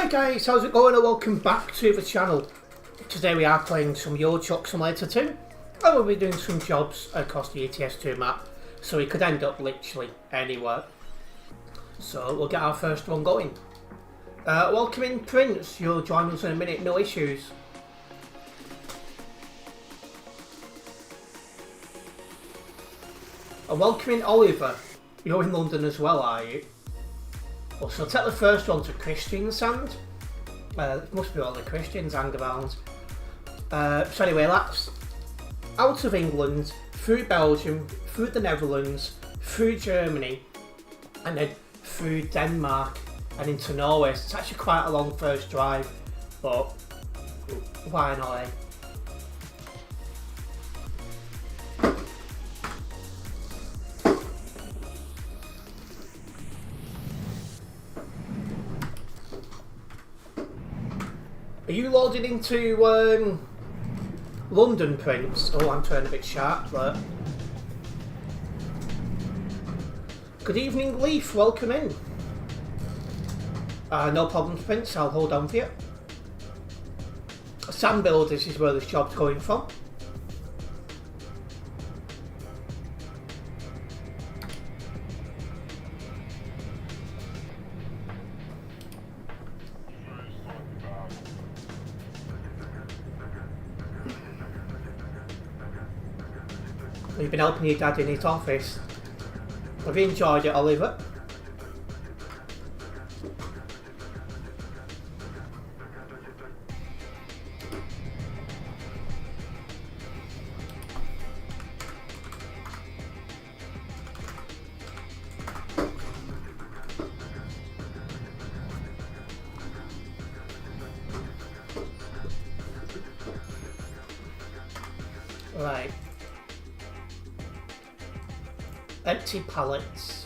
Hi guys, how's it going and welcome back to the channel. Today we are playing some Euro Truck Simulator 2 and we'll be doing some jobs across the ETS2 map, so we could end up literally anywhere. So we'll get our first one going. Welcome in Prince, you'll join us in a minute, no issues. And welcome in Oliver, you're in London as well, are you? Well, so take the first one to Christian Sand. It must be all the Christians hang around. So anyway, that's out of England, through Belgium, through the Netherlands, through Germany, and then through Denmark and into Norway. So it's actually quite a long first drive, but why not, eh? Are you loading into London, Prince? Oh, I'm turning a bit sharp there. Good evening, Leaf. Welcome in. No problems, Prince. I'll hold on for you. Sand Builders is where this job's going from. You've been helping your dad in his office. Have you enjoyed it, Oliver? Right. Empty pallets.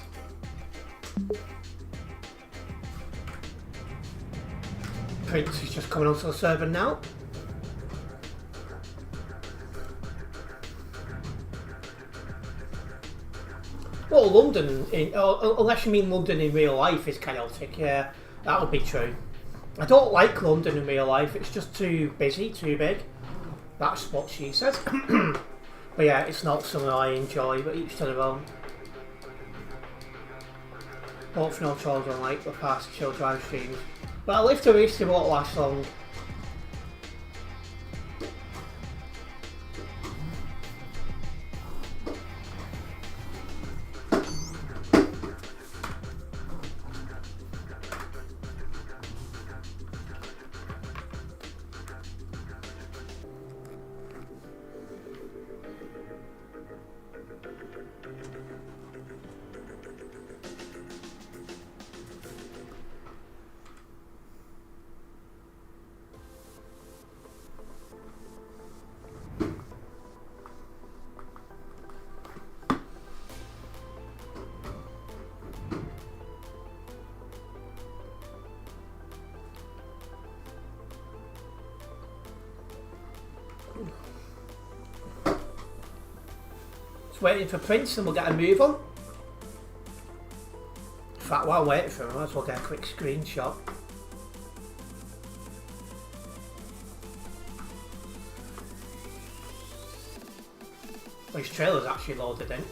Prince is just coming onto the server now. Well, London, unless you mean London in real life, is chaotic. Yeah, that would be true. I don't like London in real life. It's just too busy, too big. That's what she says. But yeah, it's not something I enjoy, but each to their own. Hope for no children like the past chill drive streams. But Live to Race won't last long. Just waiting for Prince and we'll get a move on. In fact, while I'm waiting for him, I might as well get a quick screenshot. Well, his trailer's actually loaded in.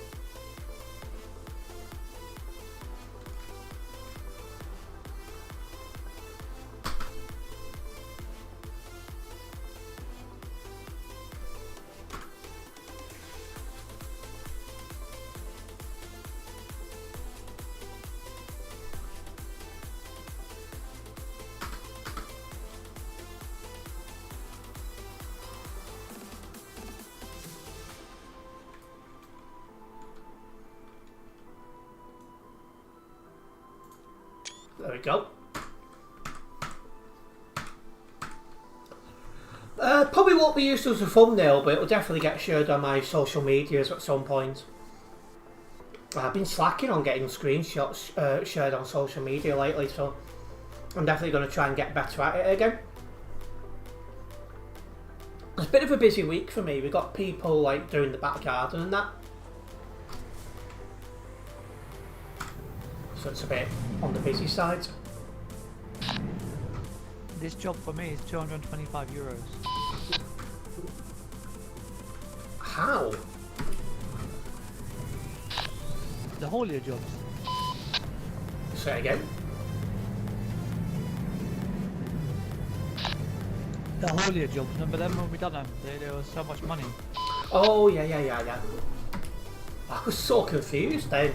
There we go. Probably won't be used as a thumbnail, but it'll definitely get shared on my social medias at some point. I've been slacking on getting screenshots shared on social media lately, so I'm definitely going to try and get better at it again. It's a bit of a busy week for me. We've got people like doing the back garden and that. So it's a bit on the busy side. This job for me is 225 euros. How? The haulier jobs. Say again? The haulier jobs, remember them when we done them? There was so much money. Oh, yeah. I was so confused then.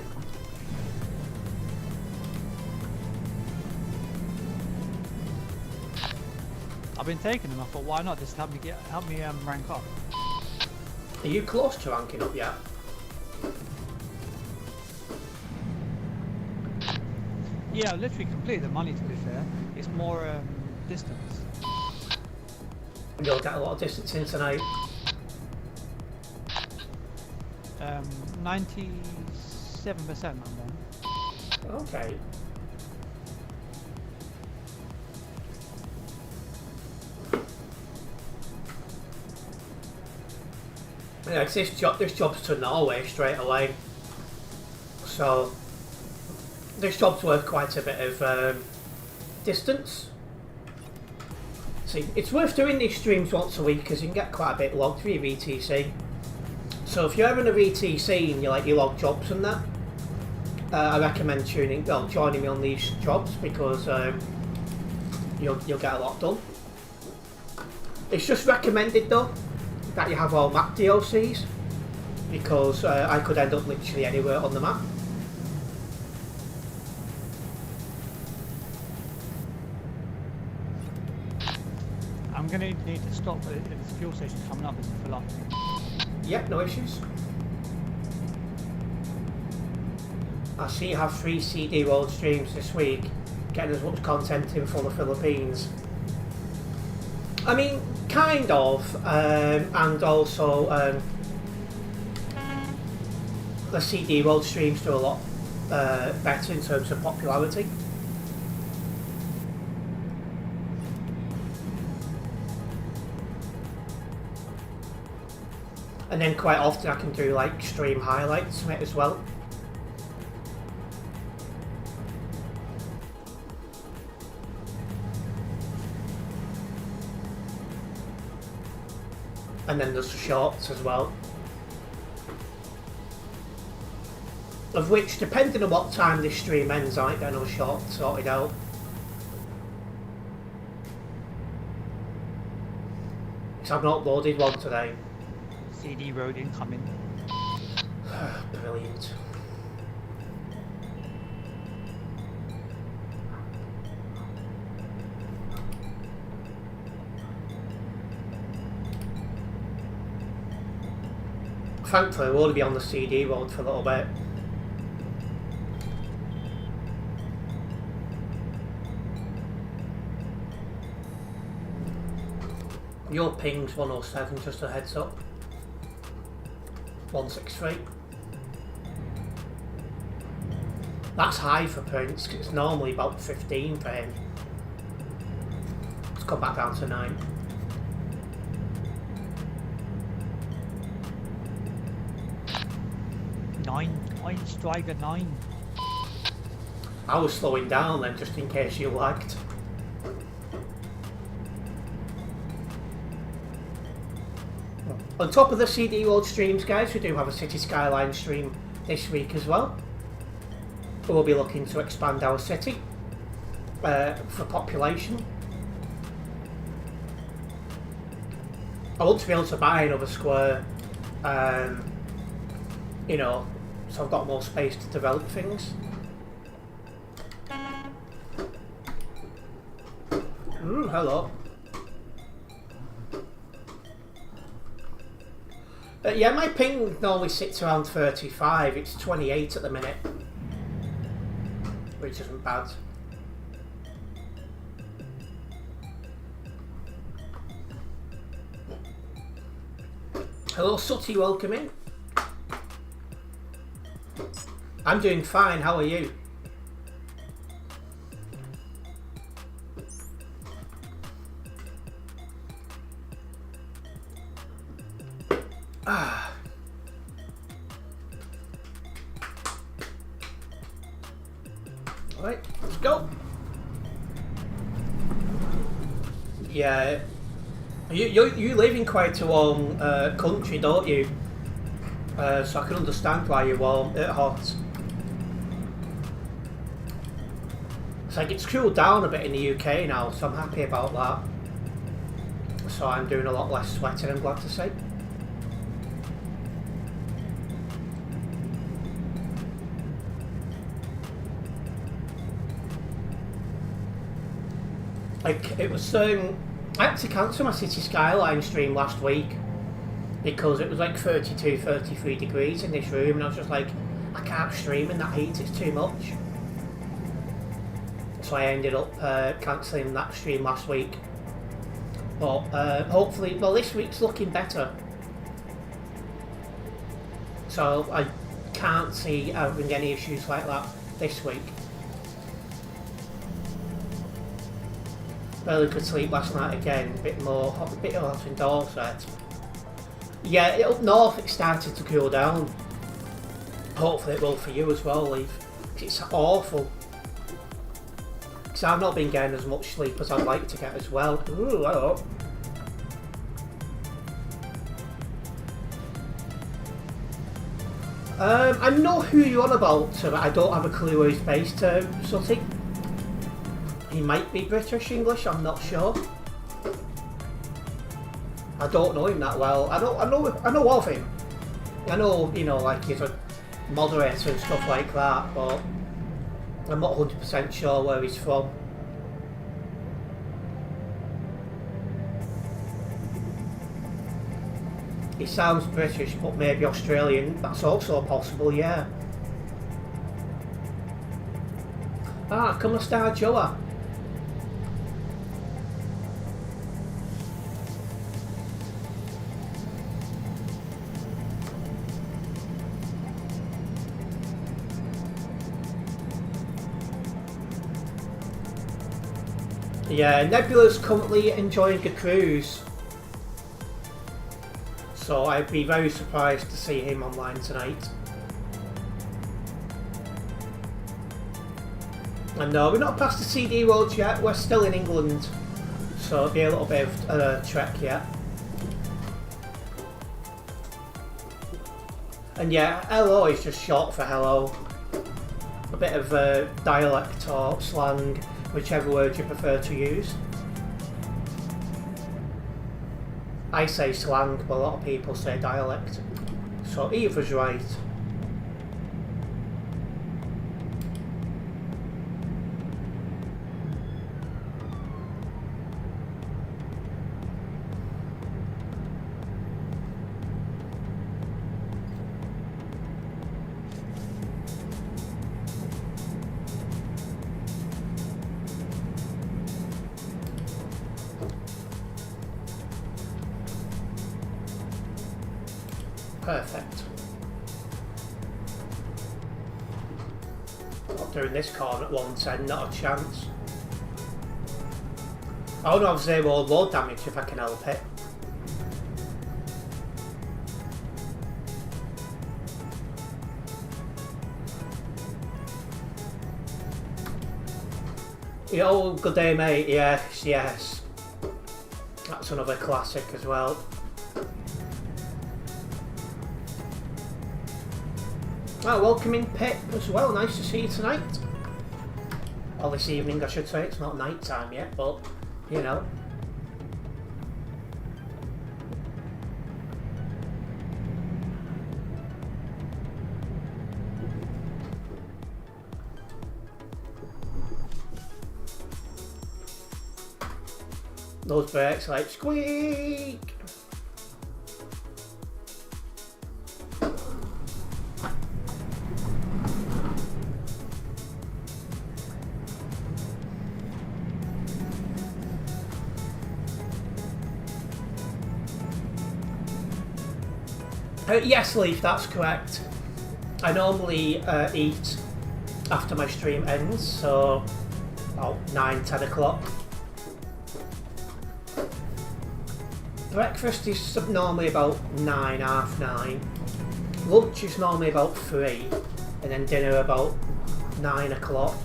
I've been taking them. I thought, why not just help me rank up? Are you close to ranking up yet? Yeah, I've literally completed the money, to be fair. It's more distance. You'll get a lot of distance in tonight. 97% I'm on. Okay. Yeah, 'cause this job's to Norway straight away. So this job's worth quite a bit of distance. See, it's worth doing these streams once a week because you can get quite a bit logged for your VTC. So if you're having a VTC and you like your log jobs and that, I recommend joining me on these jobs because you'll get a lot done. It's just recommended though that you have all map DLCs because I could end up literally anywhere on the map. I'm going to need to stop at this fuel station coming up and fill up. Yep, no issues. I see you have 3 CD World streams this week, getting as much content in for the Philippines. I mean, kind of, and also the CD World streams do a lot better in terms of popularity. And then quite often I can do like stream highlights from it as well. And then there's the shorts as well. Of which, depending on what time this stream ends, I might get another short sorted out. Because I've not uploaded one today. CD road incoming. Brilliant. Thankfully, we'll only be on the CD road for a little bit. Your ping's 107, just a heads up. 163. That's high for Prince, because it's normally about 15 for him. It's come back down to 9. Nine, Striker 9. I was slowing down then, just in case you lagged. On top of the CD World streams, guys, we do have a City Skyline stream this week as well. We'll be looking to expand our city for population. I want to be able to buy another square, you know, so I've got more space to develop things. Hello. Yeah, my ping normally sits around 35. It's 28 at the minute, which isn't bad. Hello, Sooty, welcome in. I'm doing fine, how are you? Alright, let's go. Yeah. You live in quite a warm country, don't you? So I can understand why you're warm, hot. It's like it's cooled down a bit in the UK now, so I'm happy about that. So I'm doing a lot less sweating, I'm glad to say. Like, it was I had to cancel my City Skyline stream last week because it was like 32, 33 degrees in this room, and I was just like, I can't stream in that heat, it's too much. So I ended up cancelling that stream last week. But hopefully, well, this week's looking better. So I can't see having any issues like that this week. Barely could sleep last night again, a bit hot in Dorset. Yeah, up north it started to cool down. Hopefully it will for you as well, Leaf. It's awful. Because I've not been getting as much sleep as I'd like to get as well. Ooh, I hope. I know who you're on about, but I don't have a clue where he's based, Sutty. He might be British English, I'm not sure. I don't know him that well. I know of him. I know, you know, like he's a moderator and stuff like that, but I'm not 100% sure where he's from. He sounds British, but maybe Australian. That's also possible, yeah. Ah, come a star Joa. Yeah, Nebula's currently enjoying a cruise. So I'd be very surprised to see him online tonight. And no, we're not past the CD roads yet, we're still in England. So it'll be a little bit of a trek yet. And yeah, hello is just short for hello. A bit of dialect or slang, whichever word you prefer to use. I say slang, but a lot of people say dialect. So either's right. Perfect. Not doing this corner at 110, not a chance. I want to have 0 load damage if I can help it. Yo, good day mate, yes, yes. That's another classic as well. Oh, welcome in Pip as well, nice to see you tonight. Or this evening I should say, it's not night time yet, but you know. Those brakes like squeak! Yes, Leaf, that's correct. I normally eat after my stream ends, so about 9-10 o'clock. Breakfast is normally about 9, half 9. Lunch is normally about 3, and then dinner about 9 o'clock.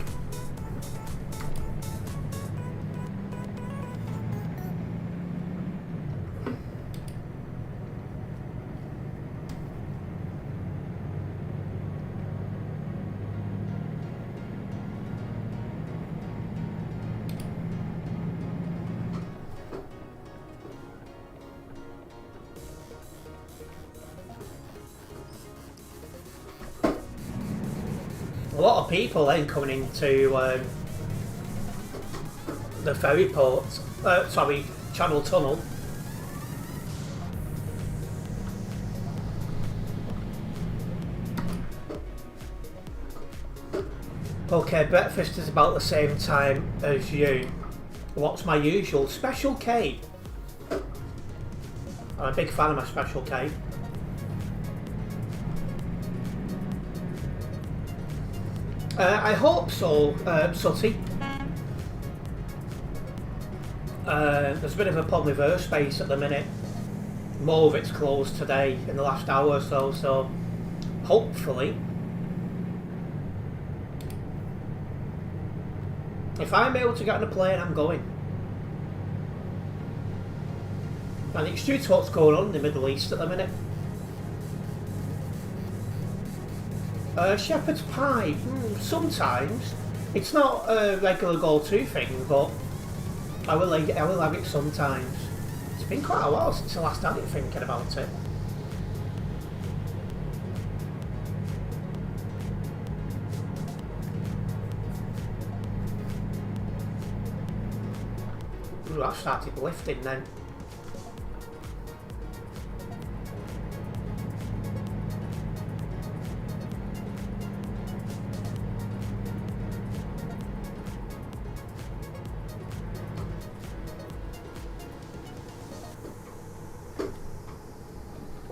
A lot of people then coming into the ferry port, sorry, Channel Tunnel. Okay, breakfast is about the same time as you. What's my usual? Special K. I'm a big fan of my Special K. I hope so, Sutty. There's a bit of a problem with airspace at the minute. More of it's closed today in the last hour or so, so hopefully, if I'm able to get on a plane, I'm going. And it's due to what's going on in the Middle East at the minute. Shepherd's pie, sometimes. It's not a regular go-to thing, but I will have it sometimes. It's been quite a while since I last had it, thinking about it. Ooh, that started lifting then.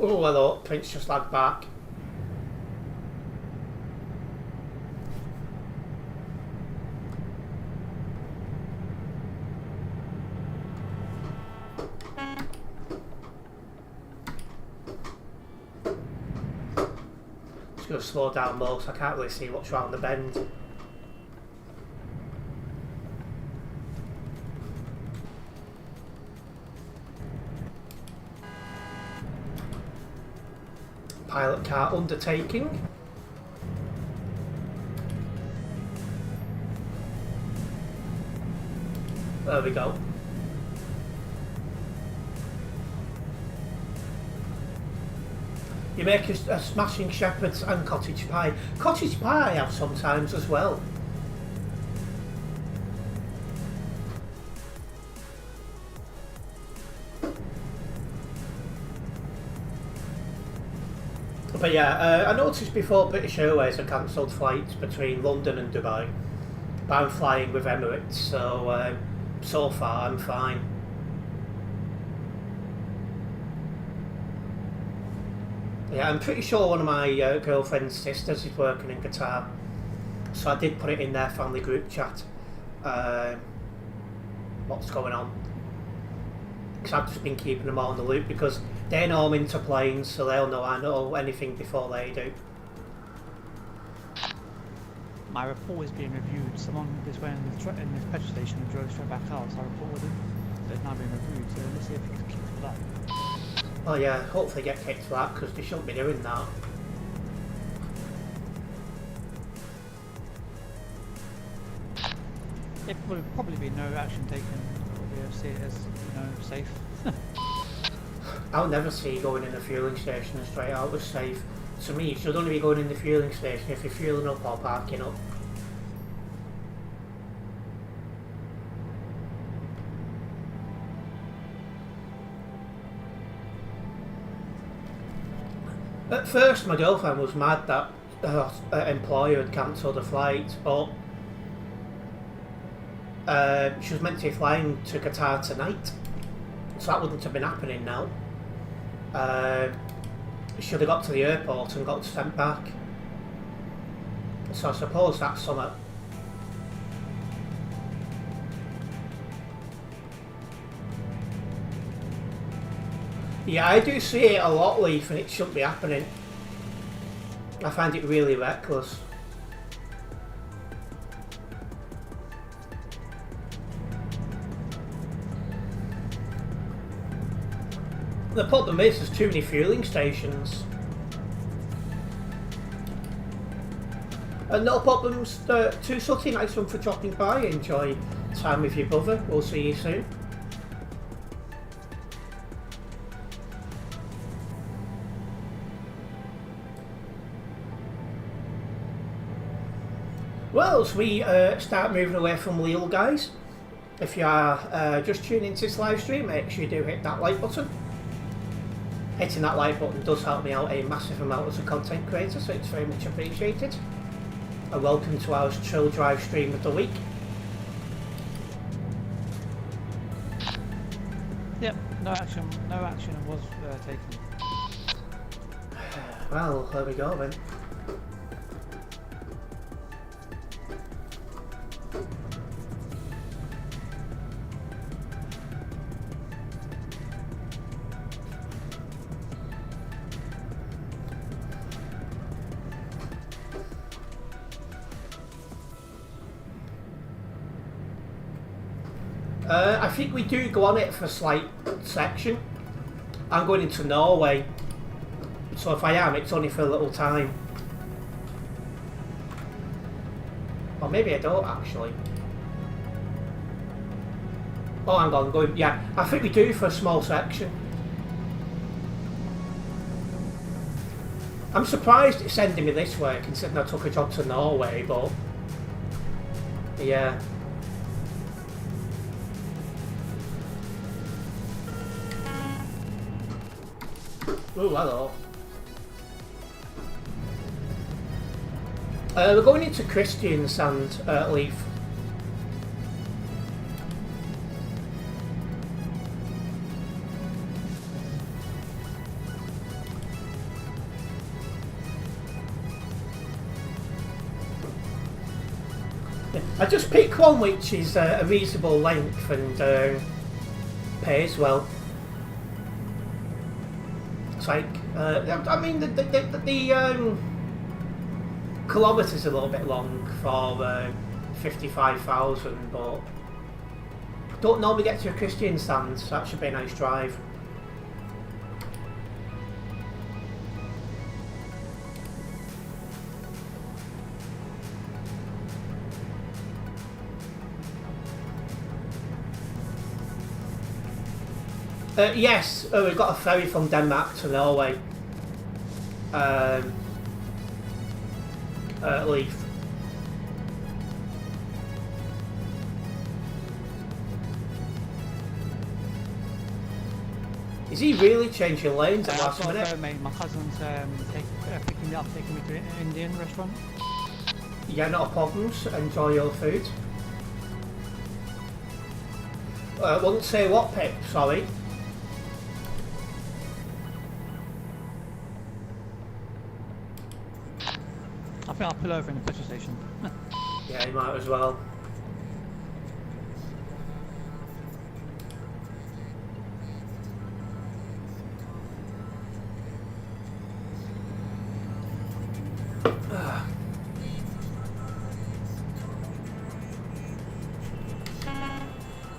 Oh, hello, Prince just lagged back. Just going to slow down more so I can't really see what's round the bend. Pilot car undertaking. There we go. You make a smashing shepherd's and cottage pie. Cottage pie I have sometimes as well. But yeah, I noticed before British Airways have cancelled flights between London and Dubai. But I'm flying with Emirates, so so far I'm fine. Yeah, I'm pretty sure one of my girlfriend's sisters is working in Qatar. So I did put it in their family group chat. What's going on? Because I've just been keeping them all in the loop because they know I'm into planes, so they'll know I know anything before they do. My report is being reviewed. Someone is went in this petrol station and drove straight back out, so I reported him. So it's now being reviewed, so let's see if he gets kicked for that. Oh yeah, hopefully get kicked for that, because they shouldn't be doing that. There will probably be no action taken. We'll see it as, safe. I'll never see you going in the fueling station and straight out as safe. To me, you should only be going in the fueling station if you're fueling up or parking up. At first, my girlfriend was mad that her employer had cancelled a flight, but she was meant to be flying to Qatar tonight, so that wouldn't have been happening now. Should have got to the airport and got sent back. So I suppose that's something. Yeah, I do see it a lot, Leaf, and it shouldn't be happening. I find it really reckless. The problem is there's too many fueling stations. And no problems to Sutty, nice one for dropping by. Enjoy time with your brother. We'll see you soon. Well, as we start moving away from Lille, guys, if you are just tuning into this live stream, make sure you do hit that like button. Hitting that like button does help me out a massive amount as a content creator, so it's very much appreciated. And welcome to our Chill Drive stream of the week. Yep, no action was taken. Well, there we go then. I think we do go on it for a slight section. I'm going into Norway, so if I am, it's only for a little time. Or maybe I don't actually. Oh, hang on, going. Yeah, I think we do for a small section. I'm surprised it's sending me this way, considering I took a job to Norway, but yeah. Oh, hello. We're going into Christians and Leaf. I just pick one which is a reasonable length and pays well. It's like, I mean, the kilometres a little bit long for 55,000, but don't normally get to a Christian stand, so that should be a nice drive. Yes, we've got a ferry from Denmark to Norway. Leaf. Is he really changing lanes at last minute? Mate, my cousin's picking me up, taking me to an Indian restaurant. Yeah, not a problem. Enjoy your food. Wouldn't say what, Pip, sorry. I think I'll pull over in the petrol station. Yeah, you might as well.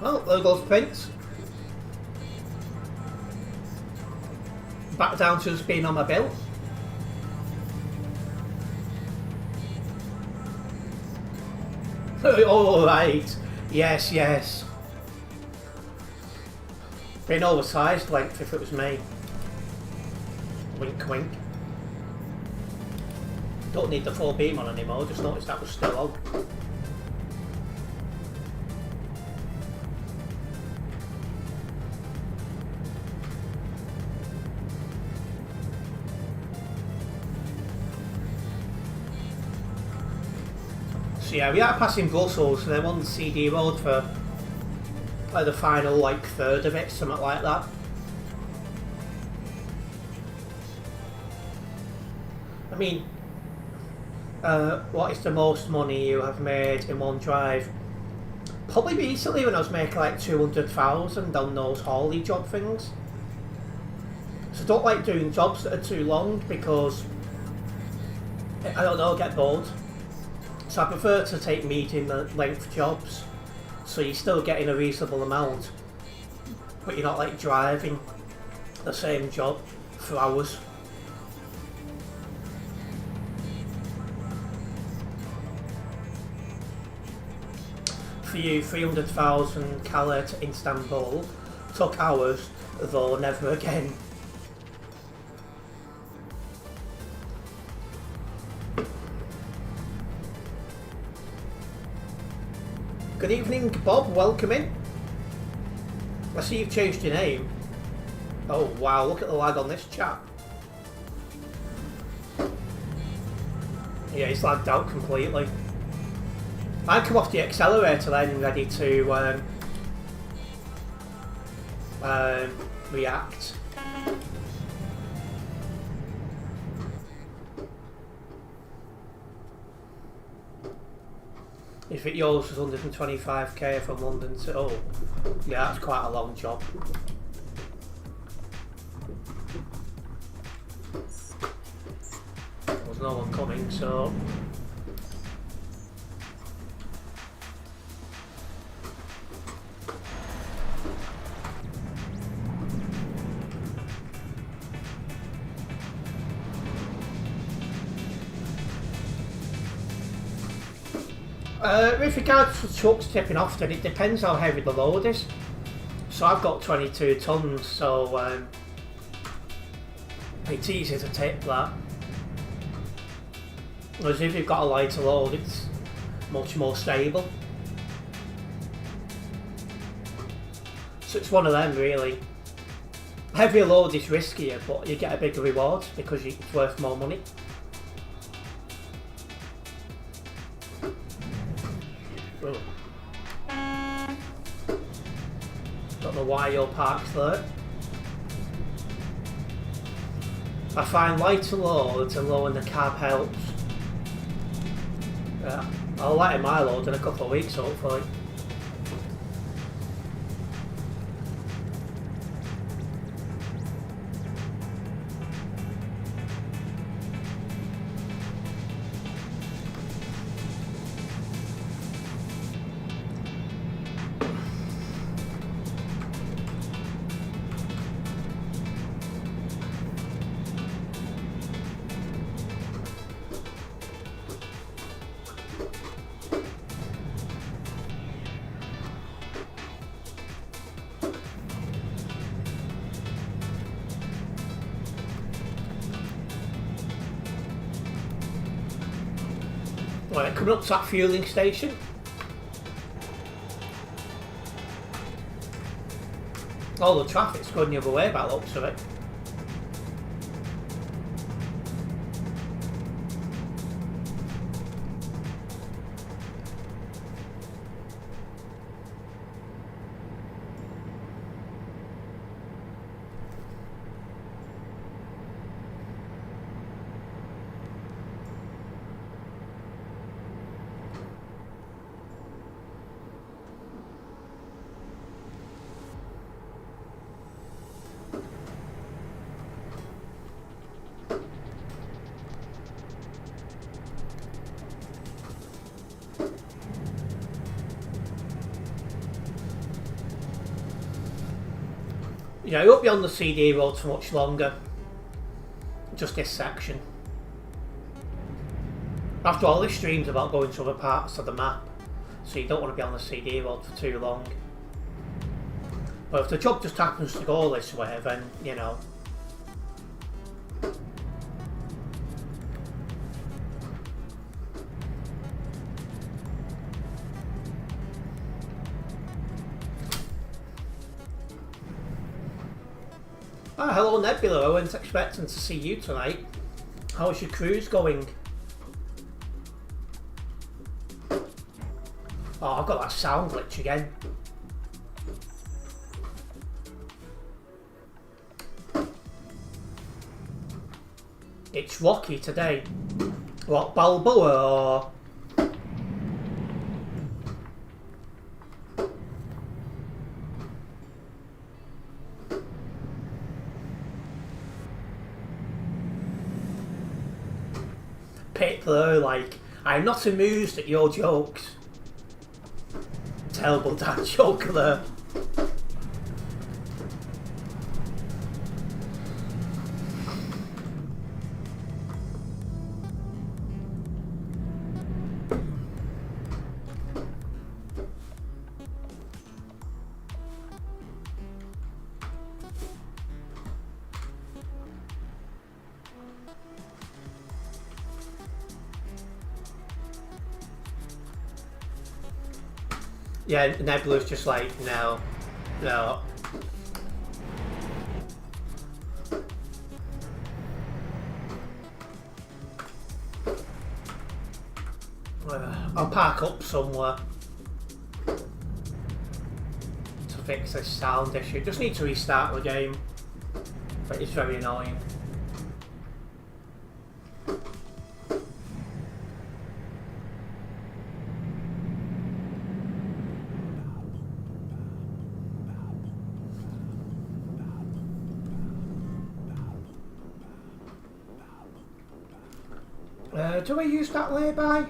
Well, there goes Prince. Back down to just being on my bill. Oh, right. Yes, yes. Being oversized length if it was me. Wink, wink. Don't need the full beam on anymore, just noticed that was still on. So yeah, we are passing Brussels and then on the CD road for like the final like third of it, something like that. I mean, what is the most money you have made in one drive? Probably recently when I was making like 200,000 on those haulie job things. So I don't like doing jobs that are too long because, I don't know, get bored. So I prefer to take medium length jobs, so you're still getting a reasonable amount, but you're not like driving the same job for hours. For you, 300,000 Calais to Istanbul took hours, though never again. Good evening, Bob. Welcome in. I see you've changed your name. Oh wow, look at the lag on this chat. Yeah, it's lagged out completely. I come off the accelerator then, ready to react. If it yours was 125k from London to... Oh, yeah, that's quite a long job. There's no one coming, so... With regards to trucks tipping off, then it depends how heavy the load is. So I've got 22 tons, so it's easy to tip that. Whereas if you've got a lighter load, it's much more stable. So it's one of them really. Heavier load is riskier, but you get a bigger reward because it's worth more money. Don't know why you're parked there. I find lighter loads and lowering the cab helps. Yeah, I'll lighten my load in a couple of weeks hopefully. Right, coming up to that fueling station. Oh, the traffic's going the other way by the looks of it. Yeah, I won't be on the CD road for much longer. Just this section. After all, this stream's about going to other parts of the map, so you don't want to be on the CD road for too long. But if the job just happens to go this way, then, you know. Ah, hello Nebula, I wasn't expecting to see you tonight. How's your cruise going? Oh, I've got that sound glitch again. It's rocky today. What, Balboa or... Pip though, like, I'm not amused at your jokes. Terrible dad joke there. Yeah, Nebula's just like, no. I'll park up somewhere to fix this sound issue. Just need to restart the game, but it's very annoying. Do I use that lay-by?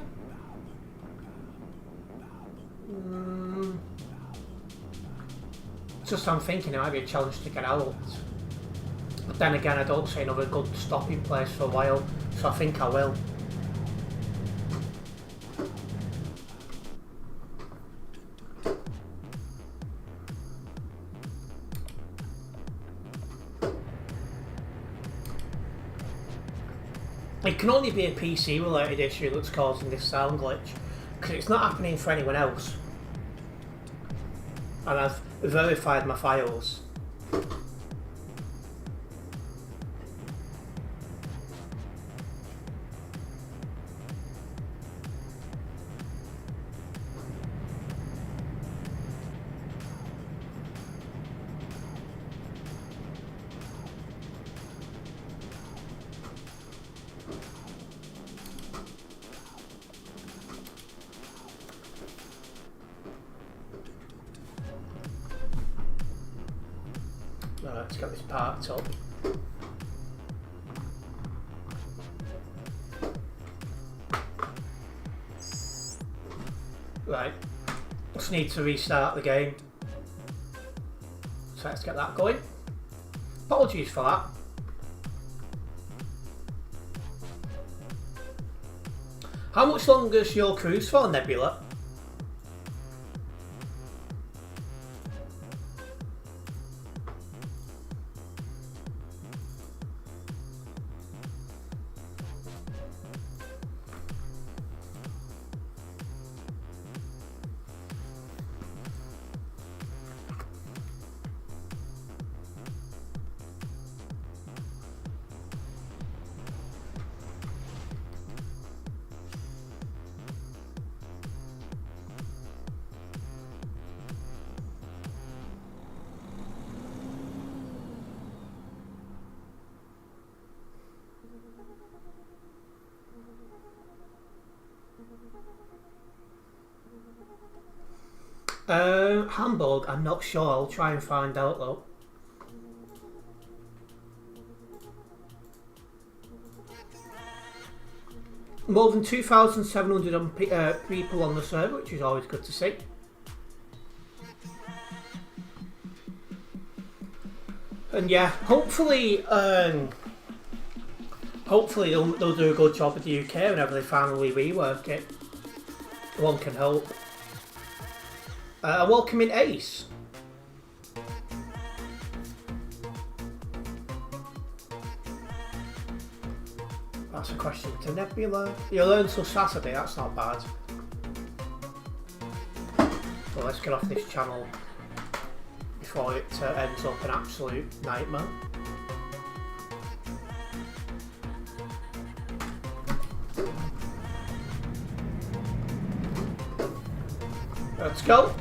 Just I'm thinking it might be a challenge to get out. But then again, I don't see another good stopping place for a while, so I think I will. It can only be a PC related issue that's causing this sound glitch, because it's not happening for anyone else. And I've verified my files. Let's get this parked up. Right, just need to restart the game. So let's get that going. Apologies for that. How much longer is your cruise for, Nebula? Hamburg, I'm not sure. I'll try and find out though. More than 2,700 people on the server, which is always good to see. And yeah, hopefully they'll do a good job with the UK whenever they finally rework it. One can hope. Welcome in Ace. That's a question to Nebula. You learn till Saturday, that's not bad. So let's get off this channel before it ends up an absolute nightmare. Let's go.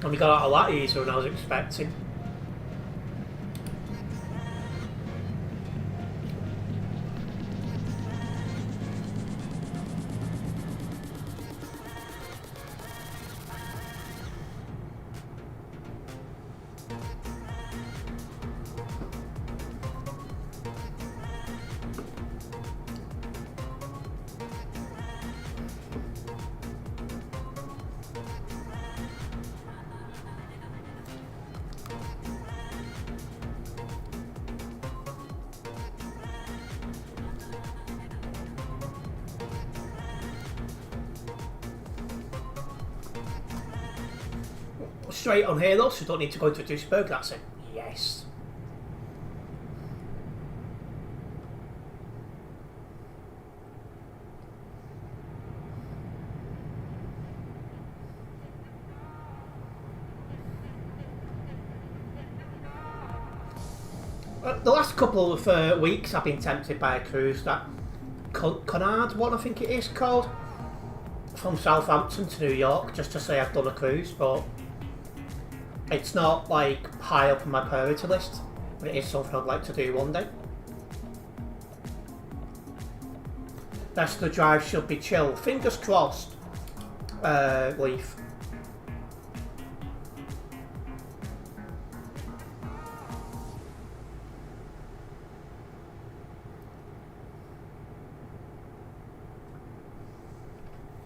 And we got out a lot easier than I was expecting. straight on here though, so don't need to go into Duisburg. That's it. Yes. The last couple of weeks I've been tempted by a cruise, that Cunard one I think it is called, from Southampton to New York, just to say I've done a cruise, but it's not like high up on my priority list, but it is something I'd like to do one day. Rest of the drive should be chill, fingers crossed. Leaf.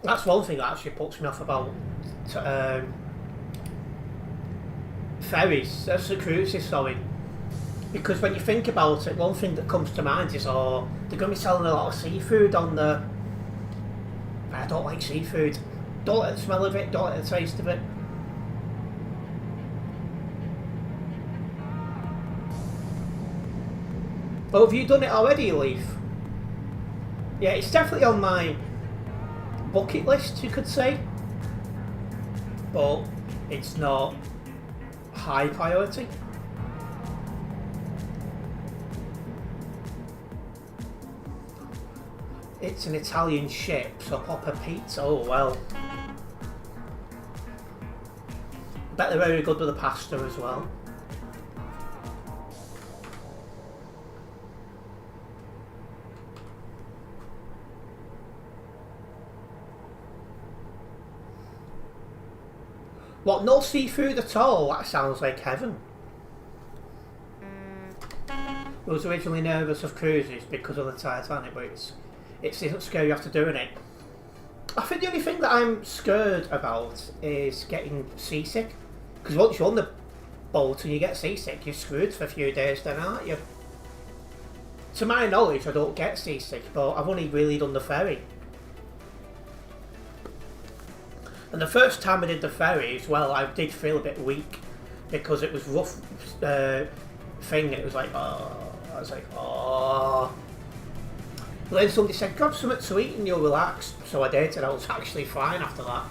That's one thing that actually puts me off about ferries, that's the cruises, sorry. Because when you think about it, one thing that comes to mind is, oh, they're going to be selling a lot of seafood on the... I don't like seafood. Don't like the smell of it, don't like the taste of it. Oh, have you done it already, Leaf? Yeah, it's definitely on my bucket list, you could say, but it's not high priority. It's an Italian ship, so proper pizza. Oh well. Bet they're very good with the pasta as well. What, no seafood at all? That sounds like heaven. I was originally nervous of cruises because of the Titanic, but it isn't scary after doing it. I think the only thing that I'm scared about is getting seasick. Because once you're on the boat and you get seasick, you're screwed for a few days then, aren't you? To my knowledge, I don't get seasick, but I've only really done the ferry. And the first time I did the ferry as well, I did feel a bit weak because it was rough thing, and it was like, oh, I was like, oh. But then somebody said, grab something to eat and you'll relax. So I did, and I was actually fine after that.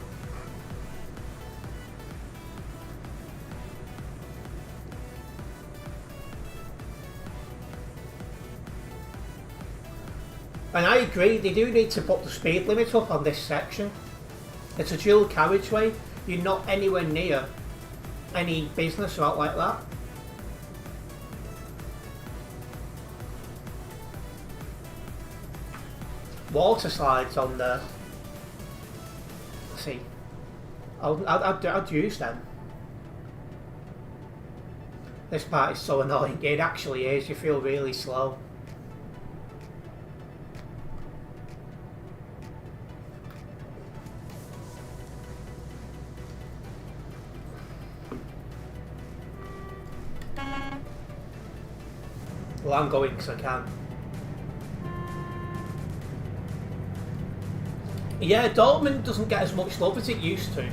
And I agree, they do need to put the speed limit up on this section. It's a dual carriageway, you're not anywhere near any business or out like that. Water slides on the... Let's see. I'd use them. This part is so annoying, it actually is, you feel really slow. Well, I'm going because I can. Yeah, Dortmund doesn't get as much love as it used to.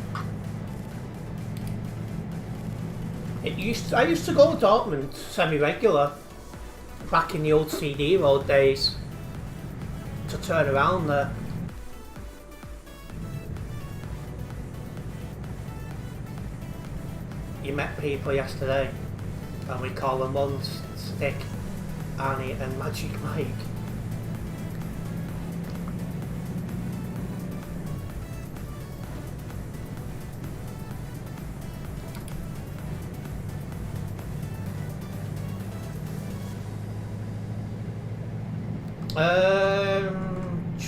I used to go to Dortmund semi-regular back in the old CD road days to turn around there. You met people yesterday, and we call them one stick. Arnie and Magic Mike.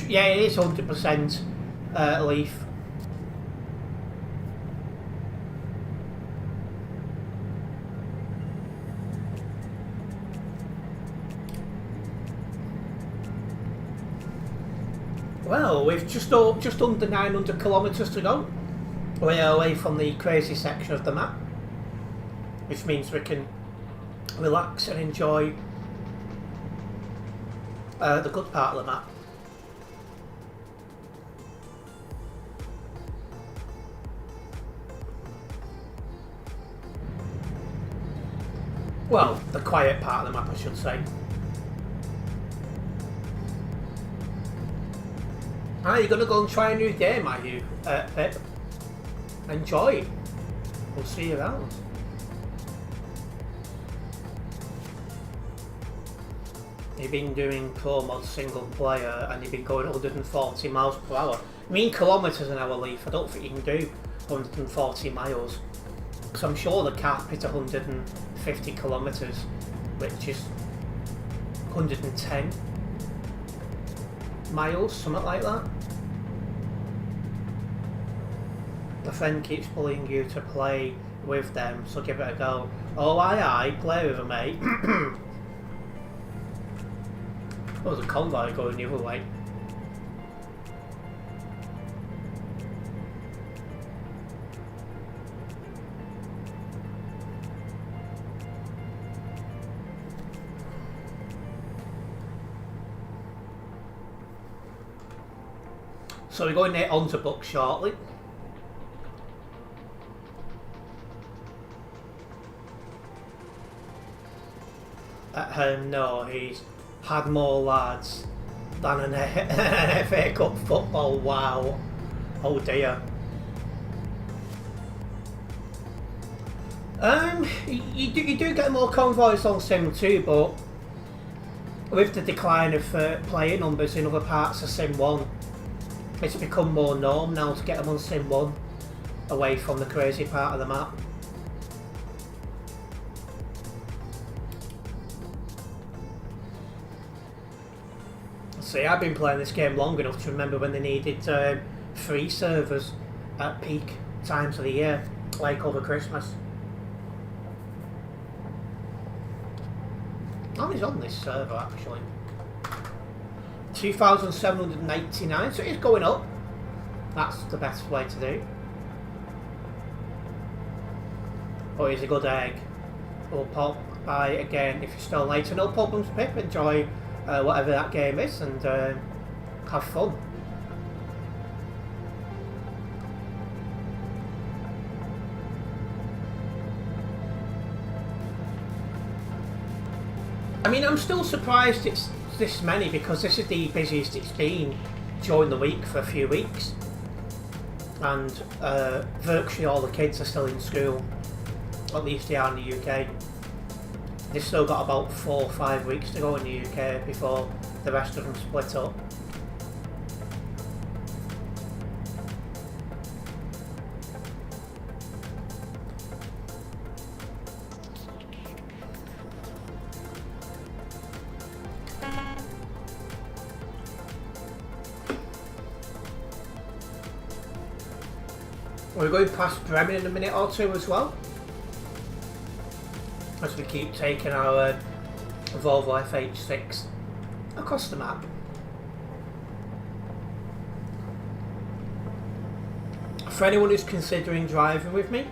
Yeah, it is 100% Leaf. Well, we've just under 900 kilometres to go. We're away from the crazy section of the map, which means we can relax and enjoy the good part of the map. Well, the quiet part of the map, I should say. Ah, you're going to go and try a new game, are you, Pip? Enjoy. We'll see you around. You've been doing Pro Mod single player and you've been going 140 miles per hour. I mean kilometres an hour, Leaf. I don't think you can do 140 miles. Because I'm sure the cap is 150 kilometres, which is 110 miles, something like that. A friend keeps bullying you to play with them, so give it a go. Oh, aye, play with a mate. There was a convoy going the other way. So we're going on to book shortly. No, he's had more lads than an FA Cup football. Wow. Oh dear. You do get more convoys on Sim 2, but with the decline of player numbers in other parts of Sim 1, it's become more norm now to get them on Sim 1 away from the crazy part of the map. See, I've been playing this game long enough to remember when they needed free servers at peak times of the year, like over Christmas. Oh, he's on this server actually. 2,799, so it's going up. That's the best way to do. But he's a good egg. We'll pop by again if you're still later. No problems, Pip. Enjoy whatever that game is and have fun. I mean, I'm still surprised it's this many because this is the busiest it's been during the week for a few weeks, and virtually all the kids are still in school, at least they are in the UK. They've still got about 4 or 5 weeks to go in the UK before the rest of them split up. We're going past Bremen in a minute or two as well, as we keep taking our Volvo FH6 across the map. For anyone who's considering driving with me,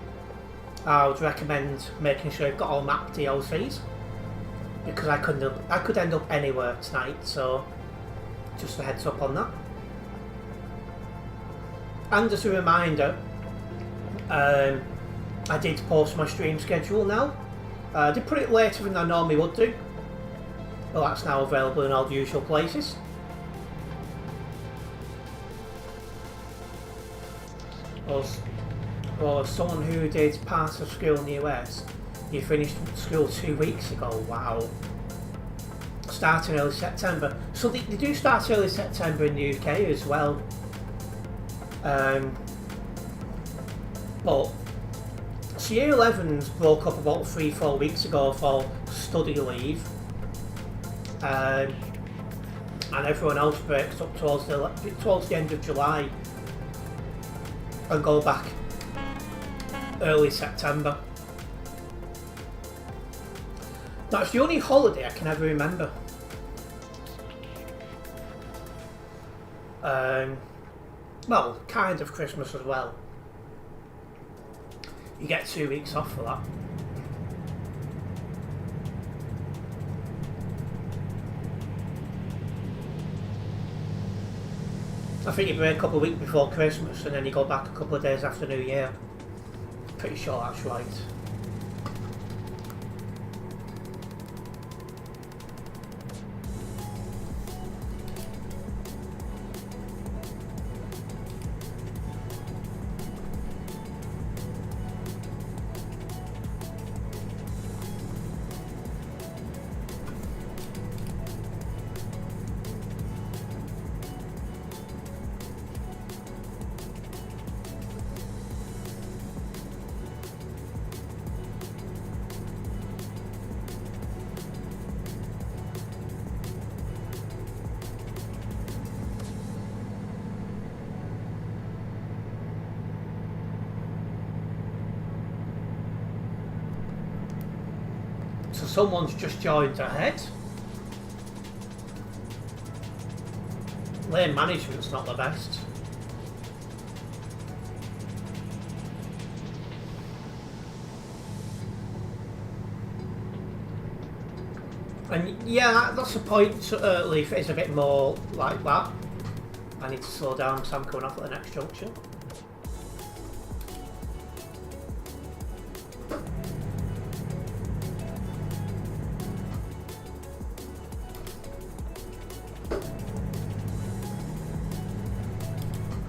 I would recommend making sure you've got all map DLCs, because I could end up anywhere tonight, so just a heads up on that. And as a reminder, I did post my stream schedule now. I did put it later than I normally would do, but that's now available in all the usual places. Or someone who did part of school in the US, you finished school 2 weeks ago. Wow. Starting early September. So they do start early September in the UK as well. But so year 11s broke up about 3-4 weeks ago for study leave, and everyone else breaks up towards the end of July and go back early September. That's the only holiday I can ever remember. Well, kind of Christmas as well. You get 2 weeks off for that. I think you break up a week before Christmas and then you go back a couple of days after New Year. Pretty sure that's right. someone's just joined ahead. Lane management's not the best. And yeah, that's the point. Leaf is a bit more like that. I need to slow down because I'm coming off at the next junction.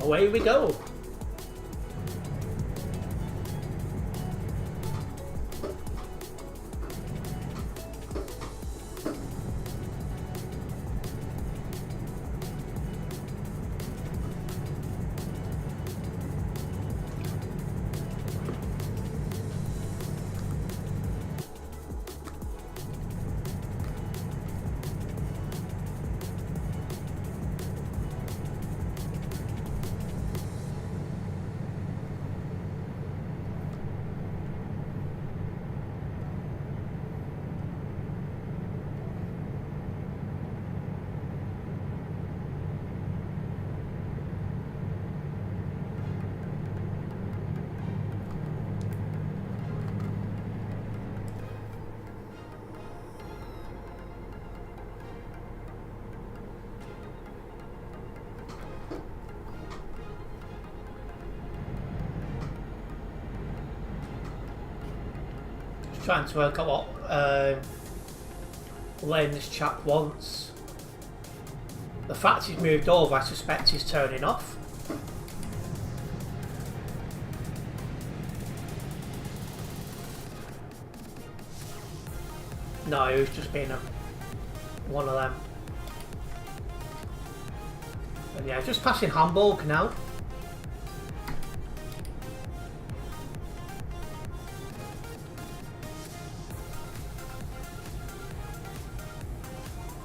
Away we go. Trying to work out what lane this chap wants. The fact he's moved over, I suspect he's turning off. No, he was just being one of them. And yeah, just passing Hamburg now.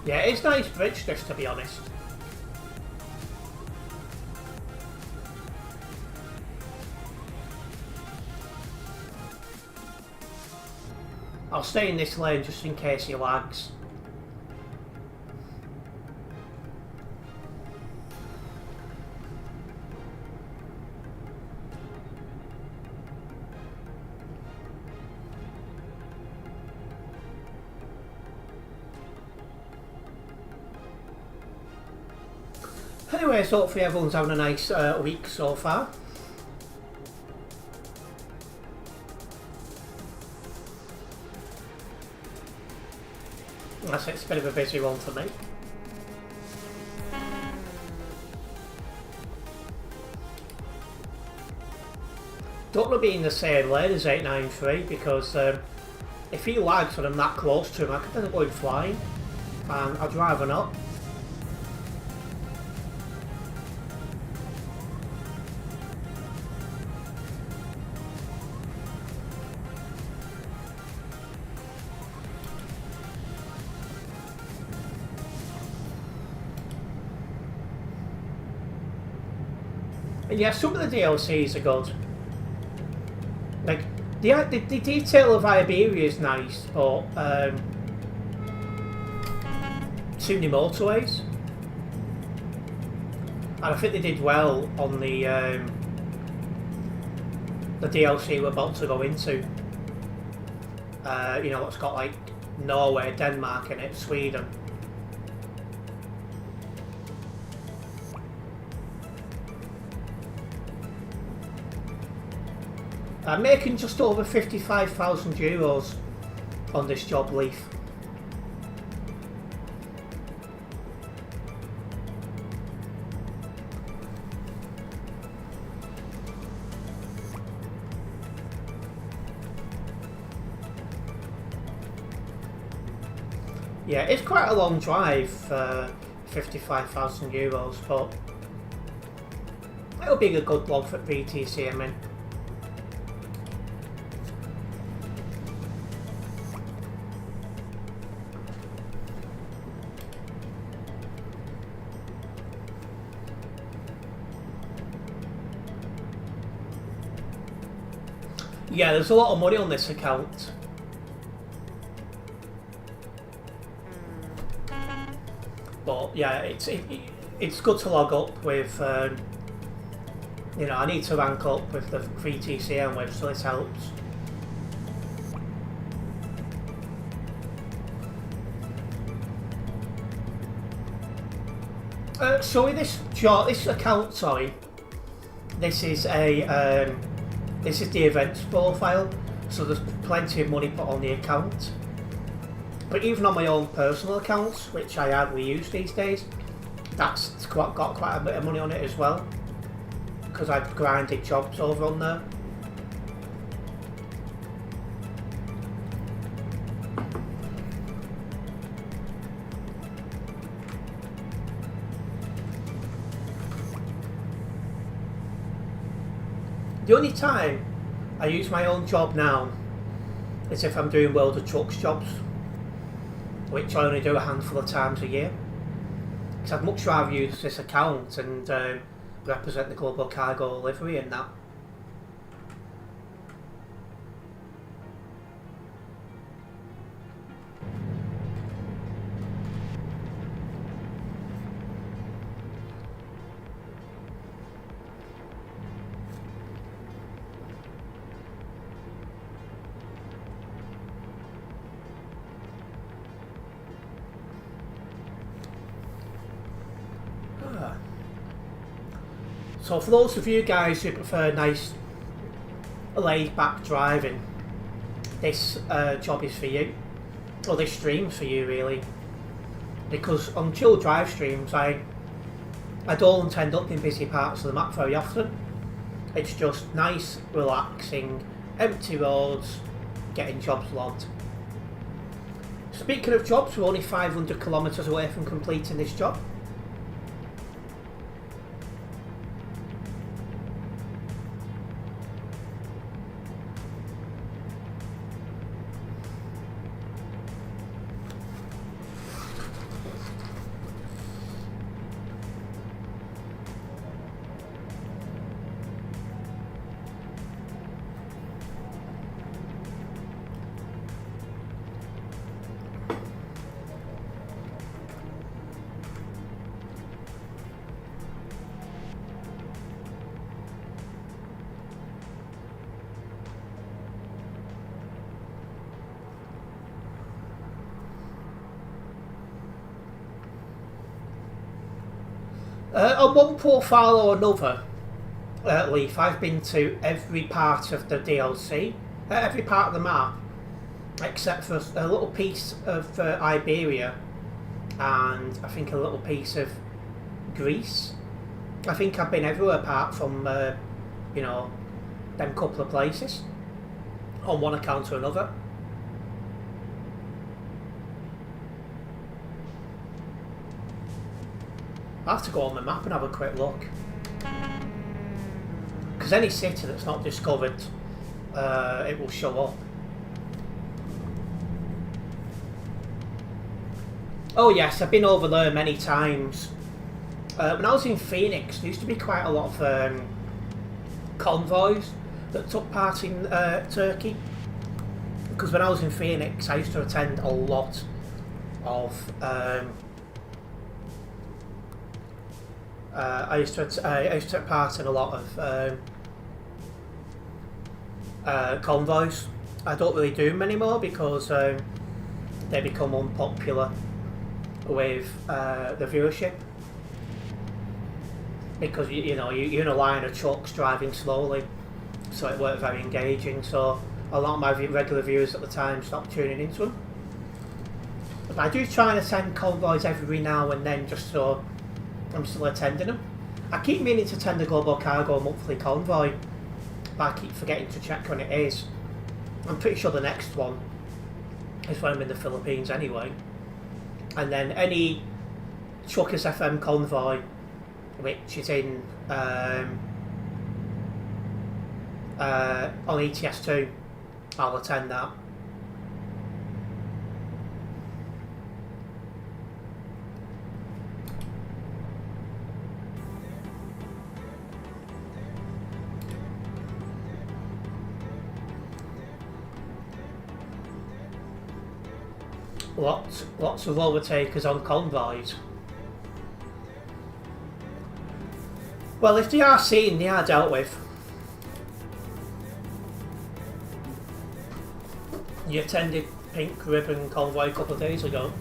Yeah, it's nice bridge this, to be honest. I'll stay in this lane just in case he lags. Anyways, hopefully everyone's having a nice week so far. That's it, it's a bit of a busy one for me. Don't want to be in the same lane as 893 because if he lags when I'm that close to him, I could end up going flying, and I'd rather not. Yeah, some of the DLCs are good. Like, the detail of Iberia is nice, but too many motorways. And I think they did well on the DLC we're about to go into. You know, it's got like Norway, Denmark in it, Sweden. I'm making just over 55,000 euros on this job, Leaf. Yeah, it's quite a long drive for 55,000 euros, but it'll be a good log for BTC, I mean. Yeah, there's a lot of money on this account. But yeah, it's good to log up with. You know, I need to rank up with the free TCM with, so this helps. So with this account, sorry, this is the events profile. So there's plenty of money put on the account. But even on my own personal accounts, which I hardly use these days, that's got quite a bit of money on it as well. Because I've grinded jobs over on there. The only time I use my own job now is if I'm doing World of Trucks jobs, which I only do a handful of times a year. Because I'd much rather use this account and represent the global cargo delivery and that. So for those of you guys who prefer nice laid-back driving, this job is for you, or this stream's for you really, because on chill drive streams I don't end up in busy parts of the map very often. It's just nice, relaxing, empty roads, getting jobs logged. Speaking of jobs, we're only 500 kilometres away from completing this job. On one profile or another, Leaf, I've been to every part of the DLC, every part of the map, except for a little piece of Iberia, and I think a little piece of Greece. I think I've been everywhere apart from, you know, them couple of places, on one account or another. I'll have to go on the map and have a quick look. Because any city that's not discovered, it will show up. Oh yes, I've been over there many times. When I was in Phoenix, there used to be quite a lot of convoys that took part in Turkey. Because when I was in Phoenix, I used to attend a lot of I used to take part in a lot of convoys. I don't really do them anymore because they become unpopular with the viewership. Because you know you're in a line of trucks driving slowly, so it weren't very engaging. So a lot of my regular viewers at the time stopped tuning into them. But I do try and attend convoys every now and then, just so I'm still attending them. I keep meaning to attend the Global Cargo monthly convoy, but I keep forgetting to check when it is. I'm pretty sure the next one is when I'm in the Philippines anyway. And then any Truckers FM convoy, which is in on ETS2, I'll attend that. Lots of overtakers on convoys. Well, if they are seen, they are dealt with. You attended Pink Ribbon Convoy a couple of days ago.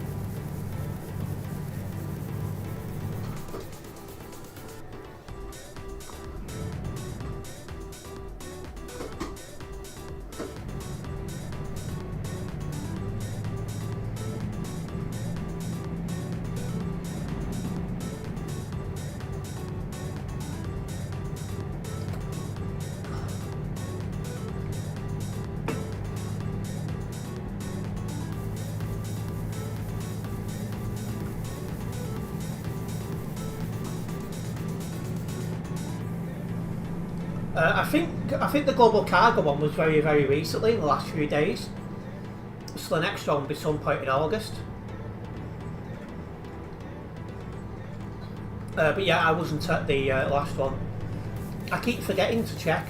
I think the Global Cargo one was very, very recently, in the last few days. So the next one will be some point in August. But yeah, I wasn't at the last one. I keep forgetting to check.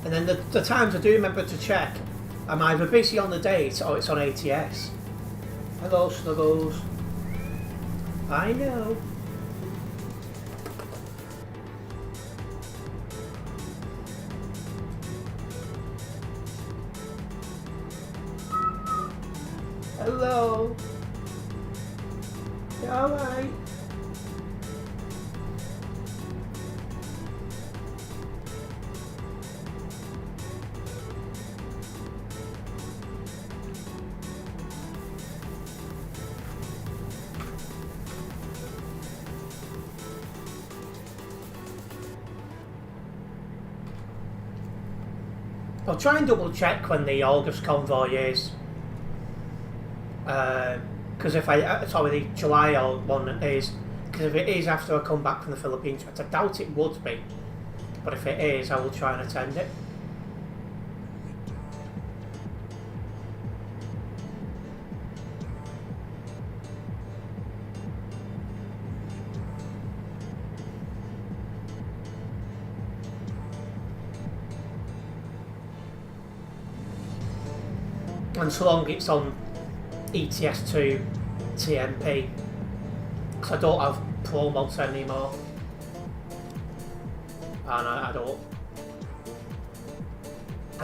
And then the times I do remember to check, I'm either busy on the date or it's on ATS. Hello, Snuggles. I know. Hello. You alright? I'll try and double check when the August convoy is. Because if the July one is, because if it is after I come back from the Philippines, I doubt it would be, but if it is, I will try and attend it. And so long it's on ETS2 TMP, because I don't have Pro mods anymore, and I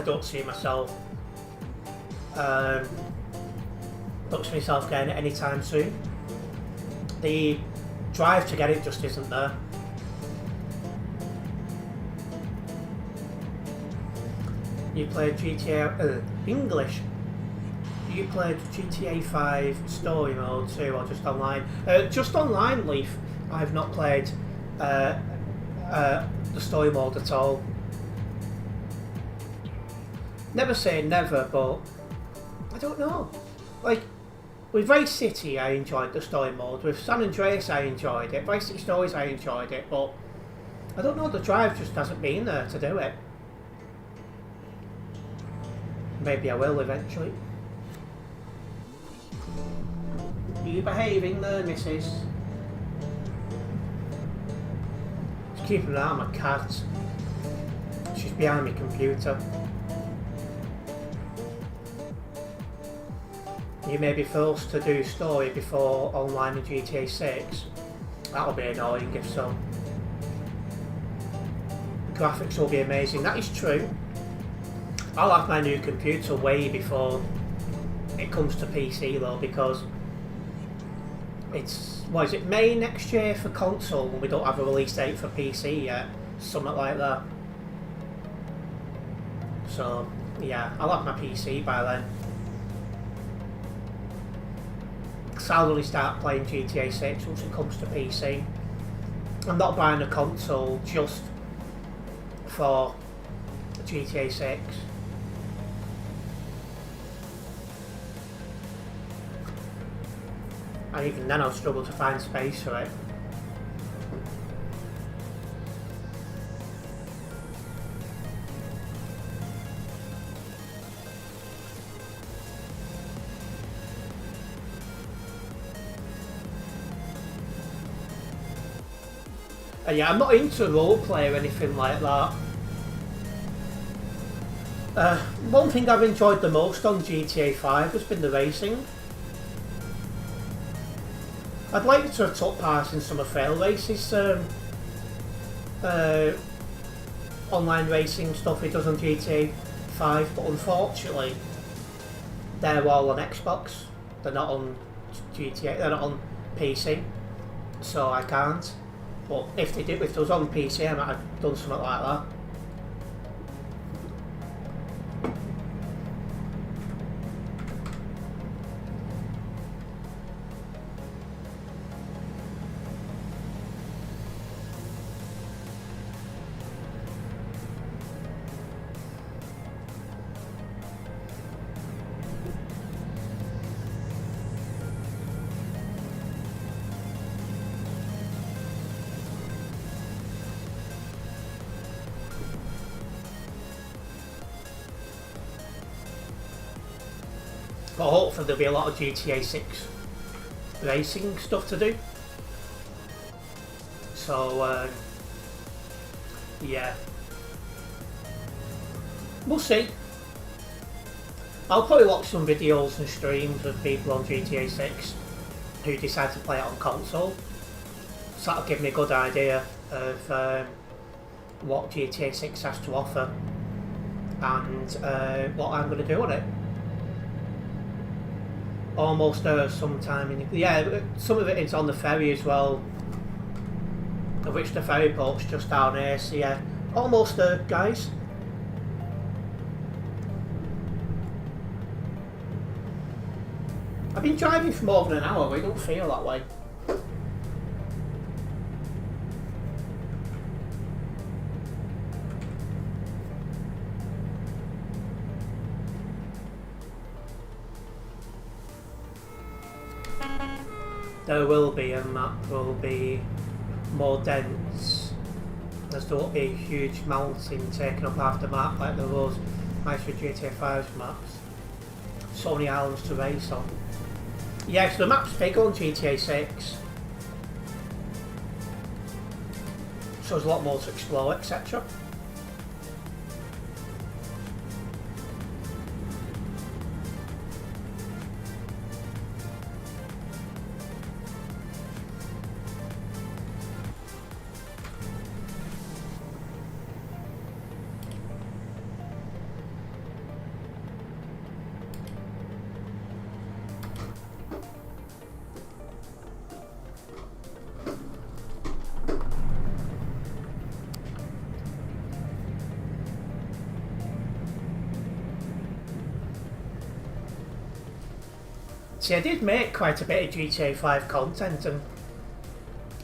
don't see myself getting it anytime soon. The drive to get it just isn't there. You played GTA English. You played GTA 5 story mode too, or just online? Just online, Leaf. I've not played the story mode at all. Never say never, but I don't know. Like, with Vice City I enjoyed the story mode, with San Andreas I enjoyed it, Vice City Stories I enjoyed it, but I don't know, the drive just hasn't been there to do it. Maybe I will eventually. Are you behaving there, missus? Just keeping an eye on my cat. She's behind my computer. You may be forced to do story before online in GTA 6. That'll be annoying if so. The graphics will be amazing. That is true. I'll have my new computer way before it comes to PC though, because it's, what is it, May next year for console, and we don't have a release date for PC yet, something like that. So yeah, I'll have my PC by then. So I'll only start playing GTA 6 once it comes to PC. I'm not buying a console just for GTA 6. And even then I'll struggle to find space for it. Yeah, I'm not into roleplay or anything like that. One thing I've enjoyed the most on GTA 5 has been the racing. I'd like to have took part in some of fail races online racing stuff he does on GTA 5, but unfortunately they're all on Xbox. They're not on GTA. They're not on PC, so I can't. But if it was on PC, I might have done something like that. But hopefully there'll be a lot of GTA 6 racing stuff to do. So, yeah. We'll see. I'll probably watch some videos and streams of people on GTA 6 who decide to play it on console. So that'll give me a good idea of what GTA 6 has to offer and what I'm going to do on it. Almost there sometime in... Yeah, some of it is on the ferry as well, of which the ferry port's just down here, so yeah. Almost there, guys. I've been driving for more than an hour, but it don't feel that way. There will be a map will be more dense. There won't be a huge mountain taking up half the map like there was nice with GTA 5's maps. So many islands to race on. Yeah, so the map's big on GTA 6. So there's a lot more to explore, etc. See, I did make quite a bit of GTA 5 content, and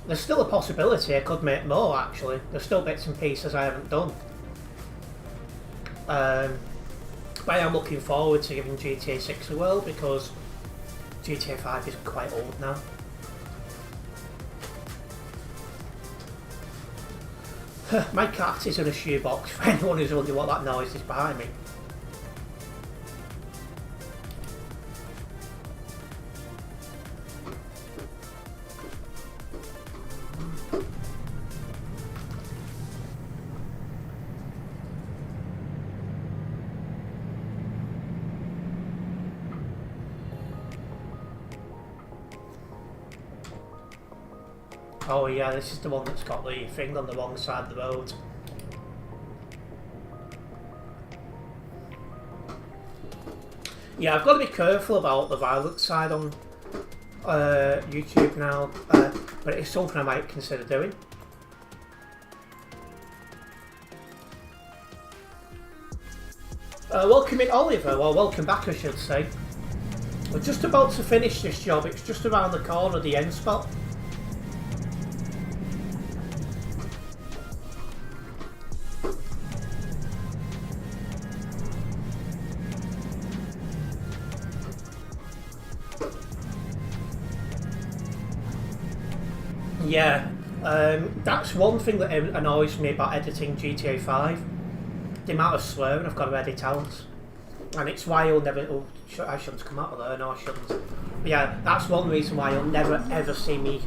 there's still a possibility I could make more, actually. There's still bits and pieces I haven't done. But I am looking forward to giving GTA 6 a whirl, because GTA 5 is quite old now. My cat is in a shoebox, for anyone who's wondering what that noise is behind me. Oh yeah, this is the one that's got the thing on the wrong side of the road. Yeah, I've got to be careful about the violent side on YouTube now, but it's something I might consider doing. Welcome in, Oliver, well welcome back I should say. We're just about to finish this job, it's just around the corner, the end spot. Yeah, that's one thing that annoys me about editing GTA 5. The amount of swearing I've got to edit out. And it's why you'll never... Oh, I shouldn't come out of there, no I shouldn't. But yeah, that's one reason why you'll never ever see me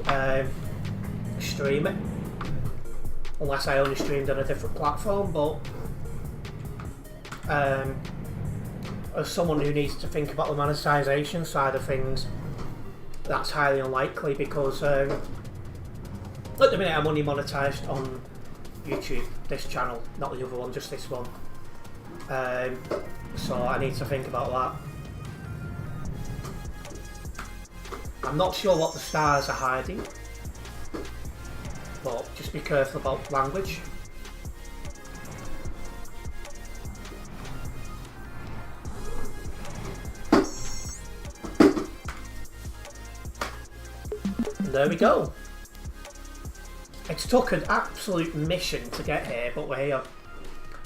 stream it. Unless I only streamed on a different platform, but... as someone who needs to think about the monetization side of things, that's highly unlikely because... at the minute I'm only monetised on YouTube, this channel, not the other one, just this one. So I need to think about that. I'm not sure what the stars are hiding, but just be careful about language. And there we go. It's took an absolute mission to get here, but we're here.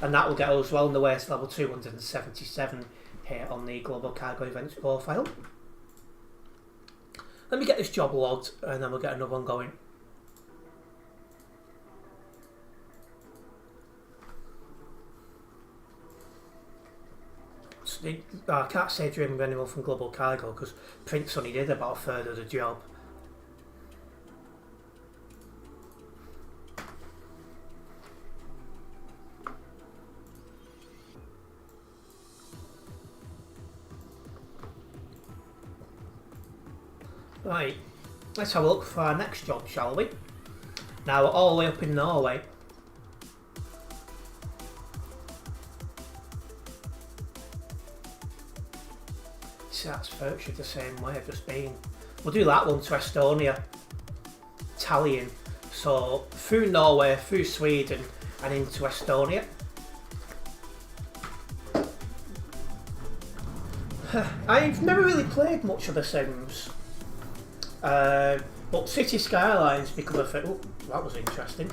And that will get us well on the way to level 277 here on the Global Cargo Events profile. Let me get this job logged and then we'll get another one going. I can't say dream of anyone from Global Cargo because Prince only did about a third of the job. Right, let's have a look for our next job, shall we? Now we're all the way up in Norway. See, that's virtually the same way I've just been. We'll do that one to Estonia. Italian. So through Norway, through Sweden and into Estonia. I've never really played much of The Sims. But City Skylines become a thing. Oh, that was interesting.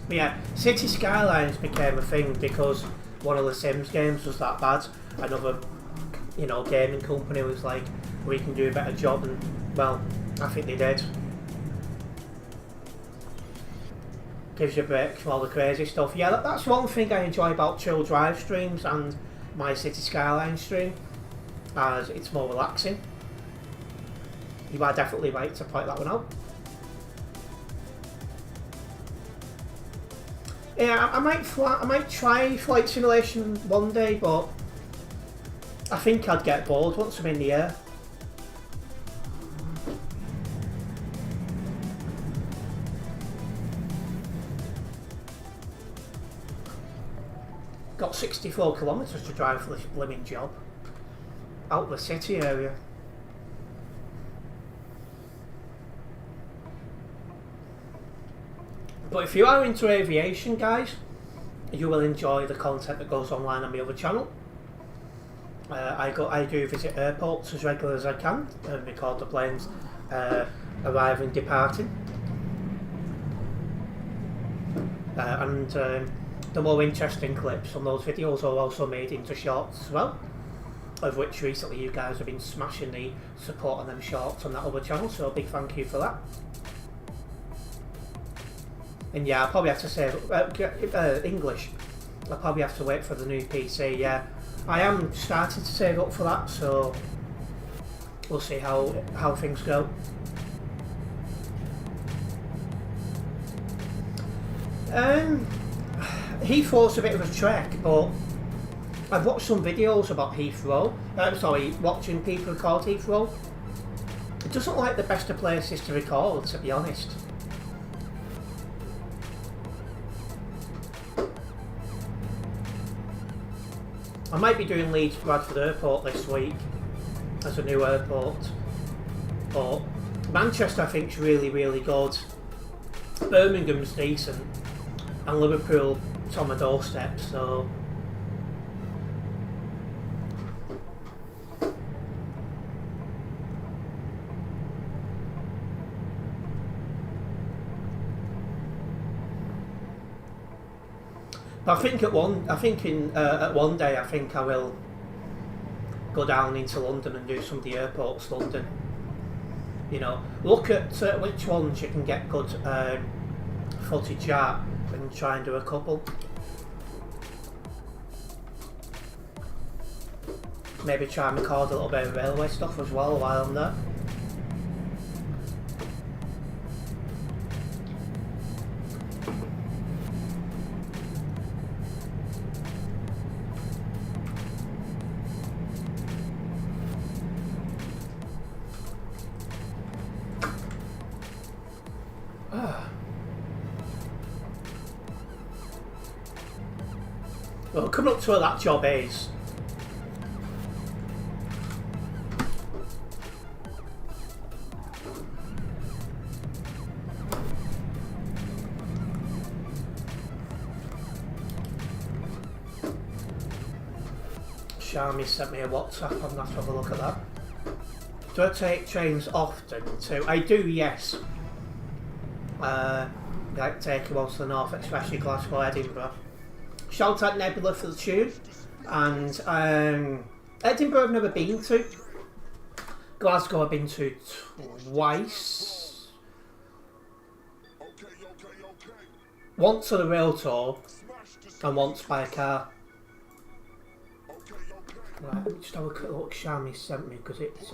But yeah, City Skylines became a thing because one of the Sims games was that bad. Another, you know, gaming company was like, we can do a better job, and well, I think they did. Gives you a break from all the crazy stuff. Yeah, that's one thing I enjoy about Chill Drive streams and my City Skylines stream, as it's more relaxing. You are definitely right to point that one out. Yeah, I might try flight simulation one day, but I think I'd get bored once I'm in the air. Got 64 kilometres to drive for this blimmin' job. Out the city area. But if you are into aviation, guys, you will enjoy the content that goes online on my other channel. I do visit airports as regular as I can and record the planes arriving, departing. And the more interesting clips on those videos are also made into shorts as well, of which recently you guys have been smashing the support on them shorts on that other channel, so a big thank you for that. And yeah, I'll probably have to say English. I'll probably have to wait for the new PC. Yeah, I am starting to save up for that, so we'll see how things go. Heathrow's a bit of a trek, but I've watched some videos about Heathrow. Watching people record Heathrow. It doesn't like the best of places to record, to be honest. I might be doing Leeds Bradford Airport this week as a new airport, but Manchester I think is really, really good. Birmingham's decent, and Liverpool is on my doorstep, so I think at one day I think I will go down into London and do some of the airports London. You know, look at which ones you can get good footage at and try and do a couple. Maybe try and record a little bit of railway stuff as well while I'm there. But coming up to where that job is. Shami sent me a WhatsApp, I'm going to have to have a look at that. Do I take trains often too? I do, yes. Like taking one to the north, especially Glasgow, Edinburgh. Shout out Nebula for the tune. And Edinburgh I've never been to. Glasgow I've been to twice. Once on a rail tour and once by a car. Right, let me just have a quick look Shami sent me because it's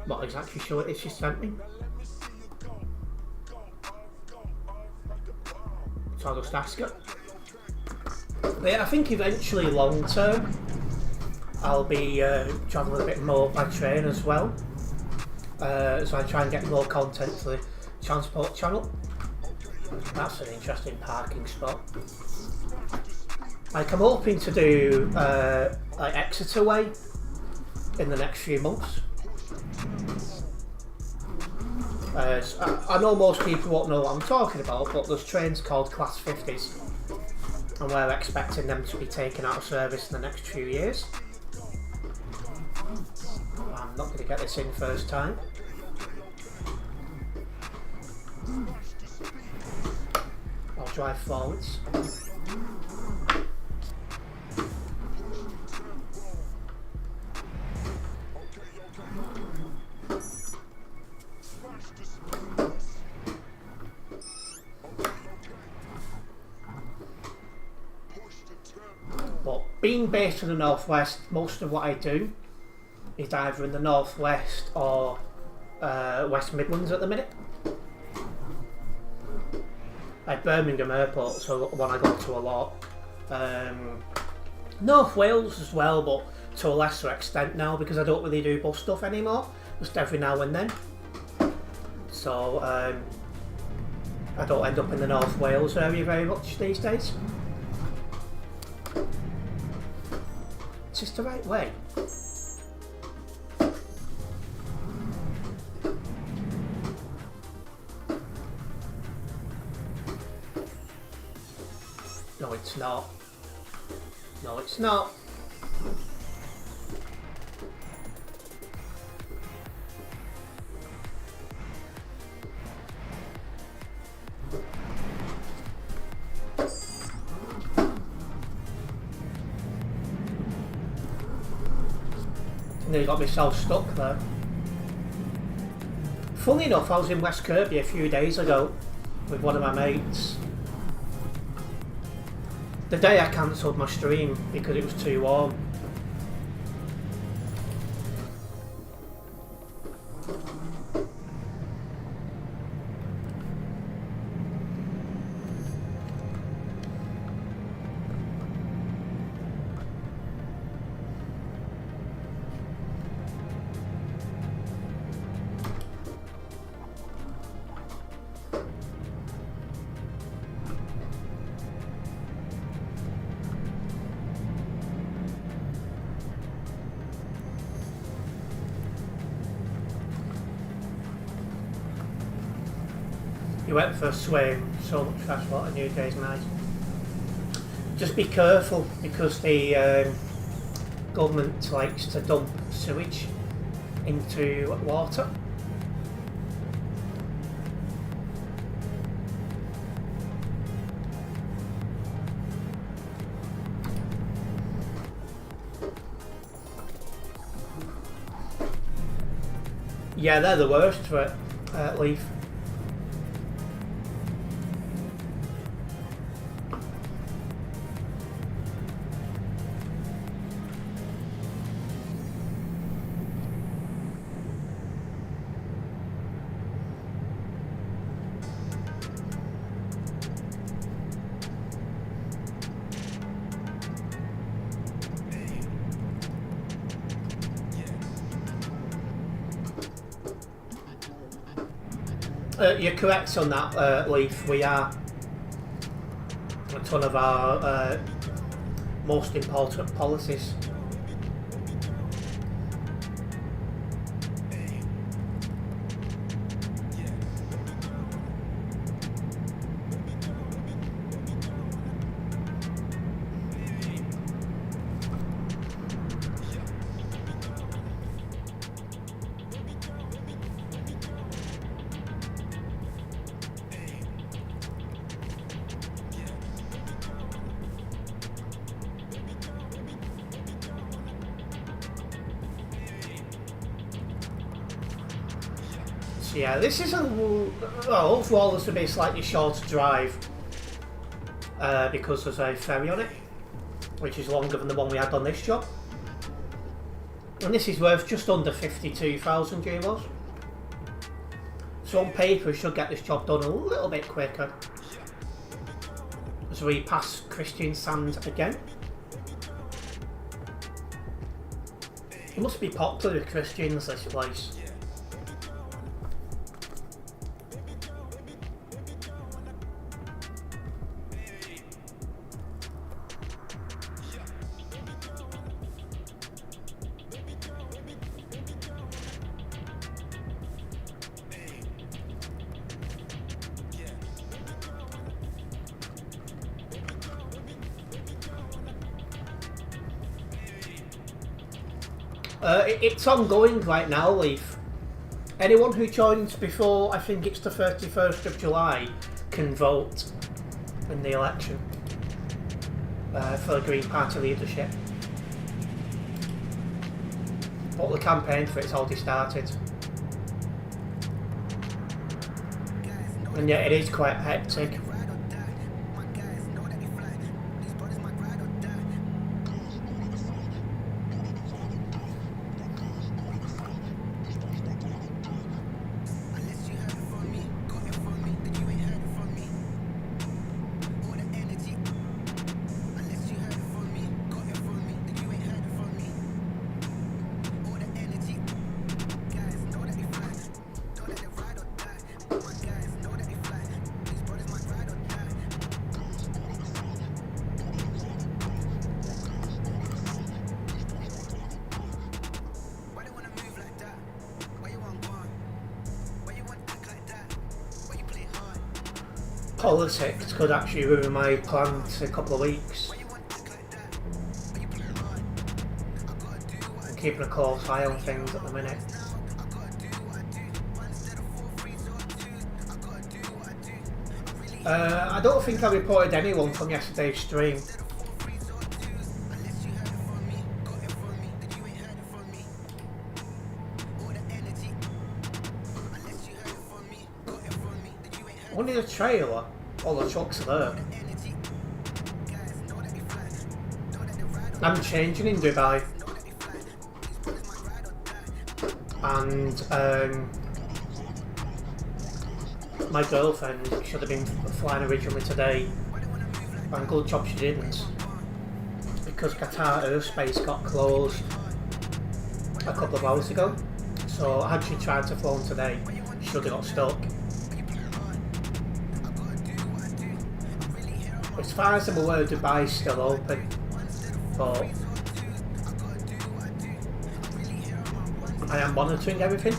not exactly sure what it is she sent me. So I'll just ask her. But yeah, I think eventually long term I'll be travelling a bit more by train as well. So I try and get more content to the transport channel. That's an interesting parking spot. Like I'm hoping to do like Exeter Way in the next few months. I know most people won't know what I'm talking about, but there's trains called Class 50s and we're expecting them to be taken out of service in the next few years. I'm not going to get this in first time. I'll drive forwards. But being based in the northwest, most of what I do is either in the northwest or West Midlands at the minute. Like Birmingham Airport, so one I go to a lot. North Wales as well, but to a lesser extent now because I don't really do bus stuff anymore, just every now and then. So I don't end up in the North Wales area very much these days. Is this the right way? No, it's not. No, it's not. Nearly got myself stuck there. Funny enough, I was in West Kirby a few days ago with one of my mates. The day I cancelled my stream because it was too warm. You went for a swim, so much fresh water, new day's nice. Just be careful because the government likes to dump sewage into water. Yeah, they're the worst for it, Leaf. You're correct on that, Leaf. We are a ton of our most important policies. Yeah, this is overall this will be a slightly shorter drive because there's a ferry on it, which is longer than the one we had on this job. And this is worth just under 52,000 euros. So on paper we should get this job done a little bit quicker. As we pass Christian Sand again. It must be popular with Christians, this place. It's ongoing right now, Leaf. Anyone who joins before, I think it's the 31st of July, can vote in the election for the Green Party leadership. But the campaign for it's already started. And yet it is quite hectic. Politics could actually ruin my plans in a couple of weeks. I'm keeping a close eye on things at the minute. I don't think I reported anyone from yesterday's stream. Only the trailer, all the trucks are there. I'm changing in Dubai. And my girlfriend should have been flying originally today, and good job she didn't, because Qatar airspace got closed a couple of hours ago. So had she tried to fly today, she should have got stuck. As far as I'm aware, Dubai's still open, but I am monitoring everything.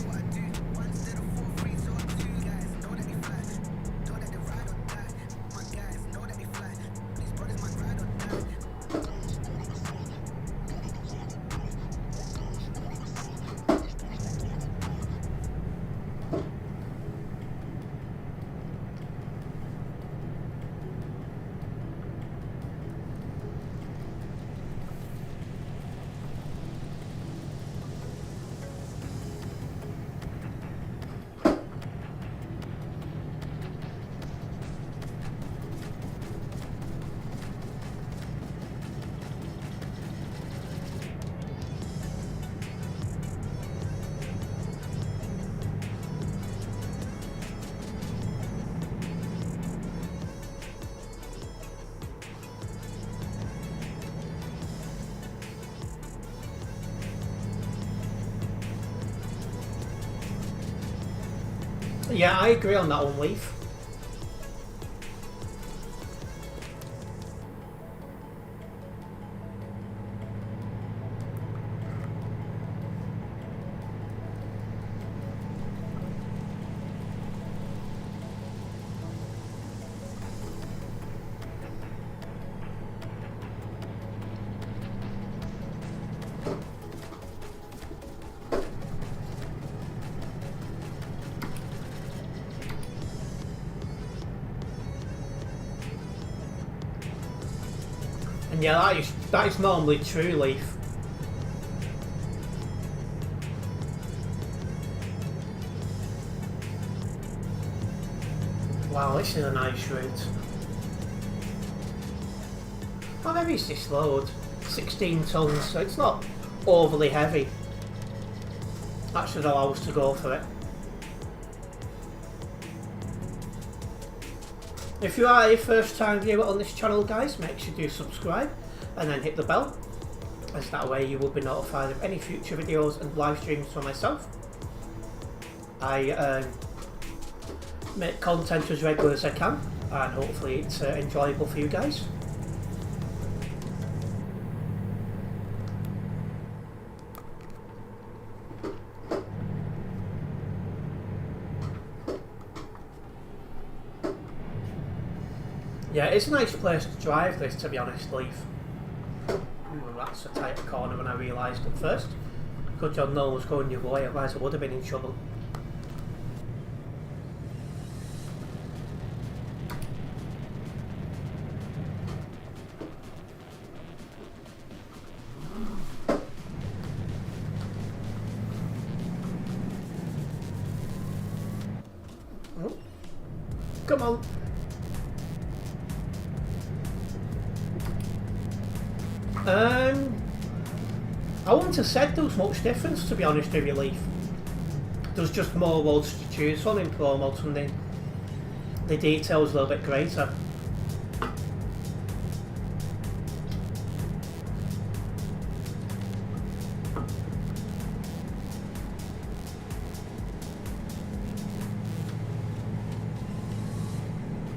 Yeah, I agree on that one, Leaf. And yeah, that is normally true, Leaf. Wow, this is a nice route. How heavy is this load? 16 tons, so it's not overly heavy. That should allow us to go for it. If you are a first time viewer on this channel, guys, make sure you do subscribe and then hit the bell, as that way you will be notified of any future videos and live streams from myself. I make content as regular as I can, and hopefully it's enjoyable for you guys. Yeah, it's a nice place to drive this, to be honest, Leaf. Ooh, that's a tight corner when I realised at first. Good job no one was going your way, otherwise I would have been in trouble. Oh. Come on. I wouldn't have said there was much difference, to be honest with you, Leaf. There's just more roads to choose from in Pro Mods, and the detail's a little bit greater.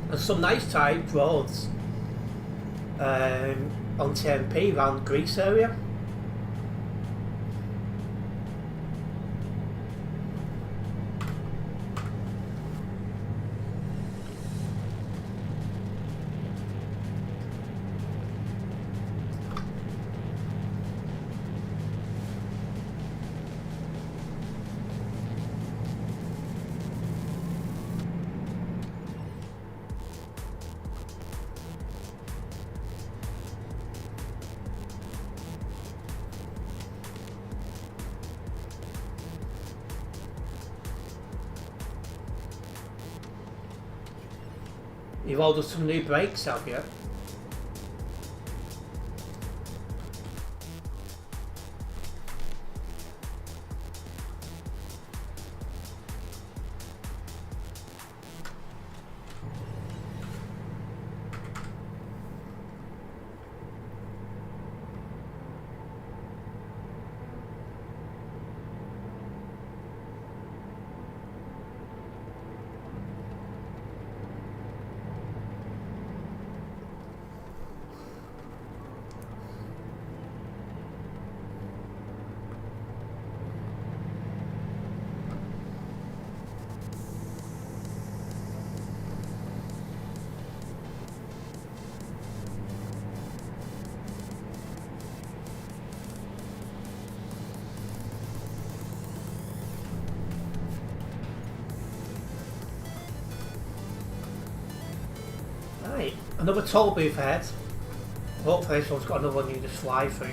There's some nice tight roads on TMP around Greece area. You've ordered some new brakes, have you? Right, another toll booth ahead. Hopefully this one's got another one you just fly through.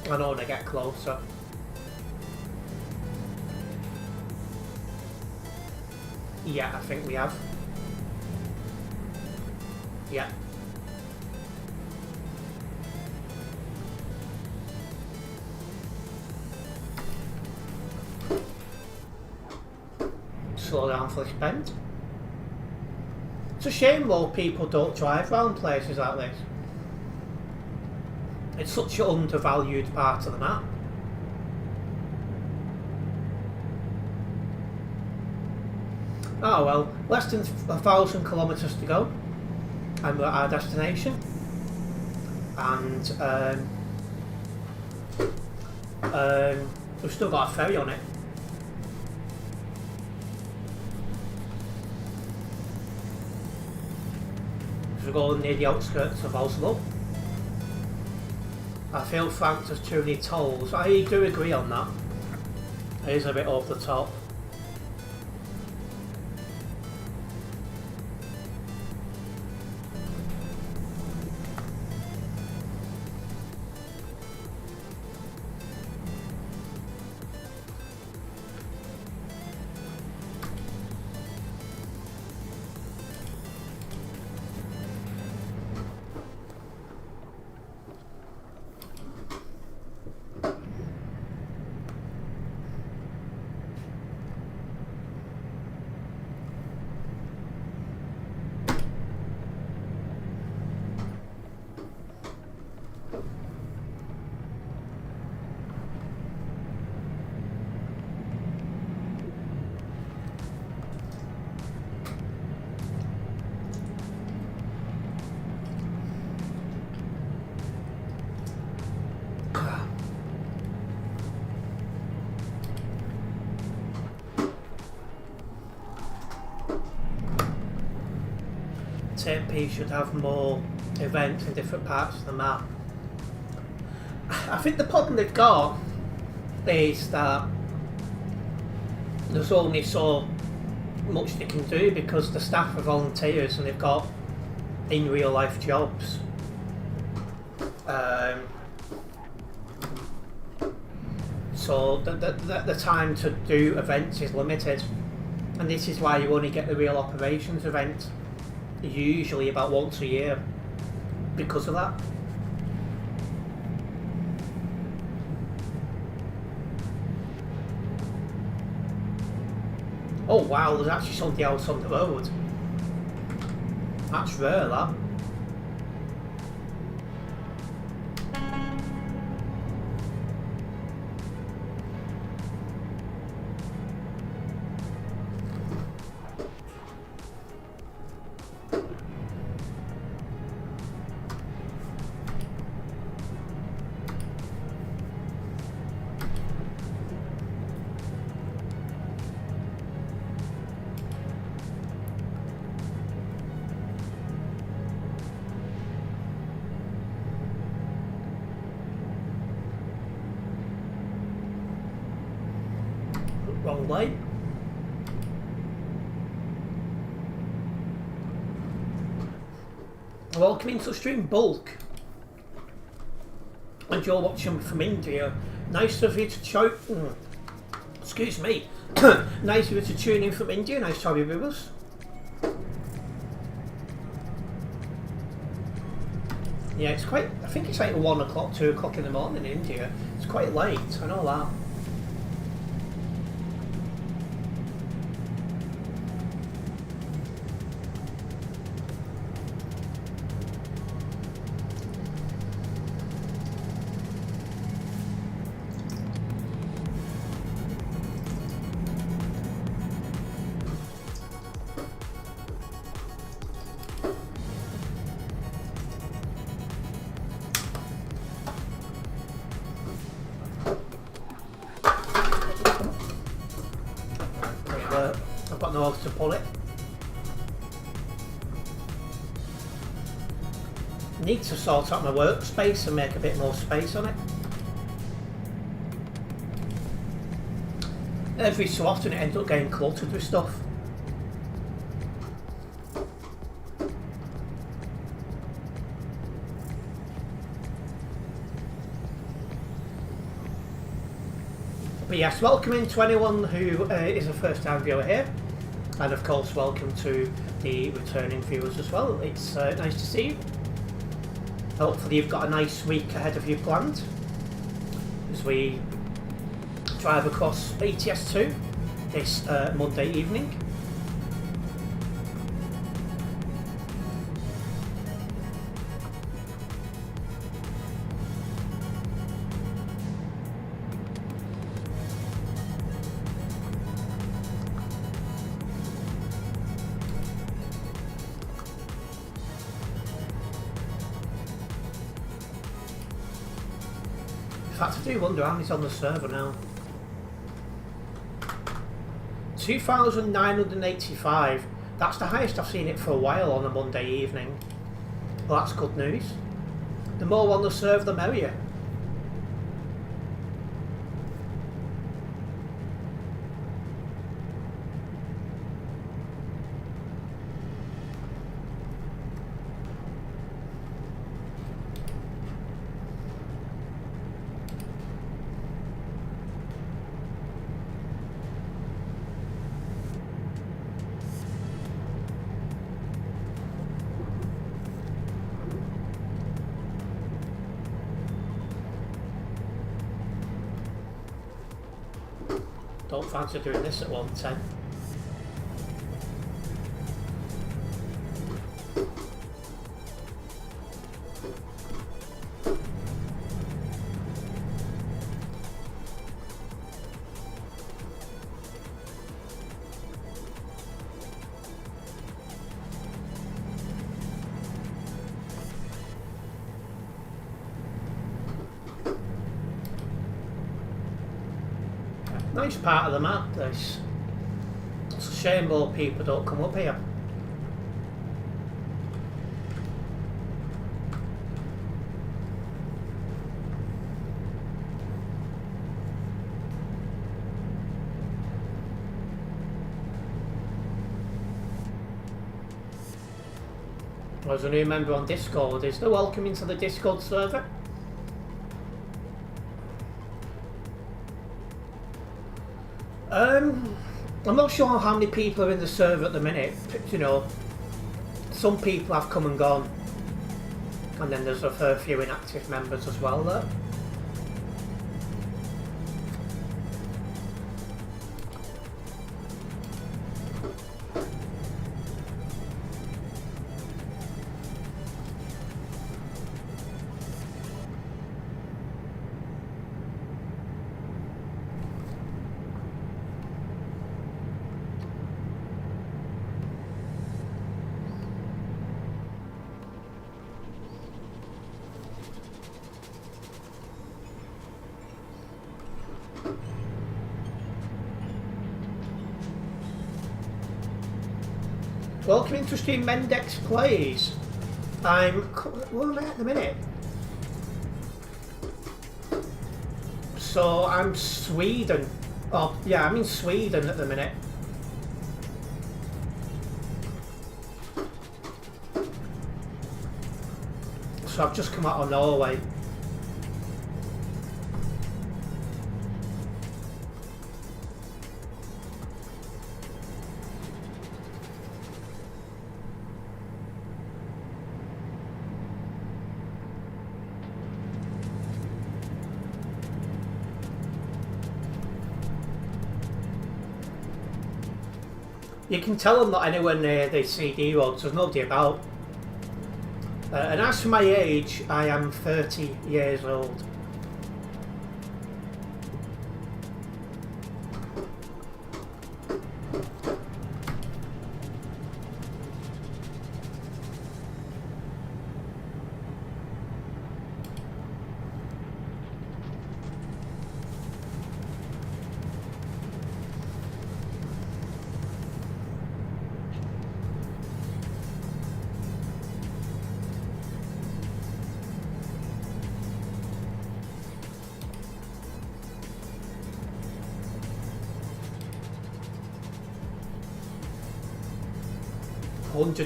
I know when I get closer. Yeah, I think we have. Yeah. Slow down for this bend. It's a shame though people don't drive around places like this. It's such an undervalued part of the map. Oh well, less than 1,000 kilometres to go, and we're at our destination. And we've still got a ferry on it. We're going near the outskirts of Oslo. I feel France has too many tolls. I do agree on that. It is a bit over the top. TMP should have more events in different parts of the map. I think the problem they've got is that there's only so much they can do because the staff are volunteers and they've got in real life jobs. So the time to do events is limited, and this is why you only get the real operations event usually about once a year because of that. Oh wow, there's actually something else on the road. That's rare, that. Wrong light. Welcome into stream bulk. And you're watching from India. Nice of you to excuse me. Nice of you to tune in from India. Nice to have you with us. Yeah, it's quite. I think it's like 1 o'clock, 2 o'clock in the morning in India. It's quite late. I know that. I've got no else to pull it. Need to sort out my workspace and make a bit more space on it. Every so often it ends up getting cluttered with stuff. But yes, welcome in to anyone who is a first time viewer here. And of course welcome to the returning viewers as well. It's nice to see you. Hopefully you've got a nice week ahead of you planned as we drive across ETS2 this Monday evening. In fact, I do wonder how many's on the server now. 2,985. That's the highest I've seen it for a while on a Monday evening. Well, that's good news. The more on the server, the merrier. Don't fancy doing this at 110. Nice part of the map, this. It's a shame more people don't come up here. There's a new member on Discord. Is there? Welcome into the Discord server. I'm not sure how many people are in the server at the minute. You know, some people have come and gone, and then there's a fair few inactive members as well there. Welcome into stream Mendex Plays. Where am I at the minute? So I'm Sweden. Oh yeah, I'm in Sweden at the minute. So I've just come out of Norway. You can tell I'm not anywhere near the CD roads, there's nobody about. And as for my age, I am 30 years old.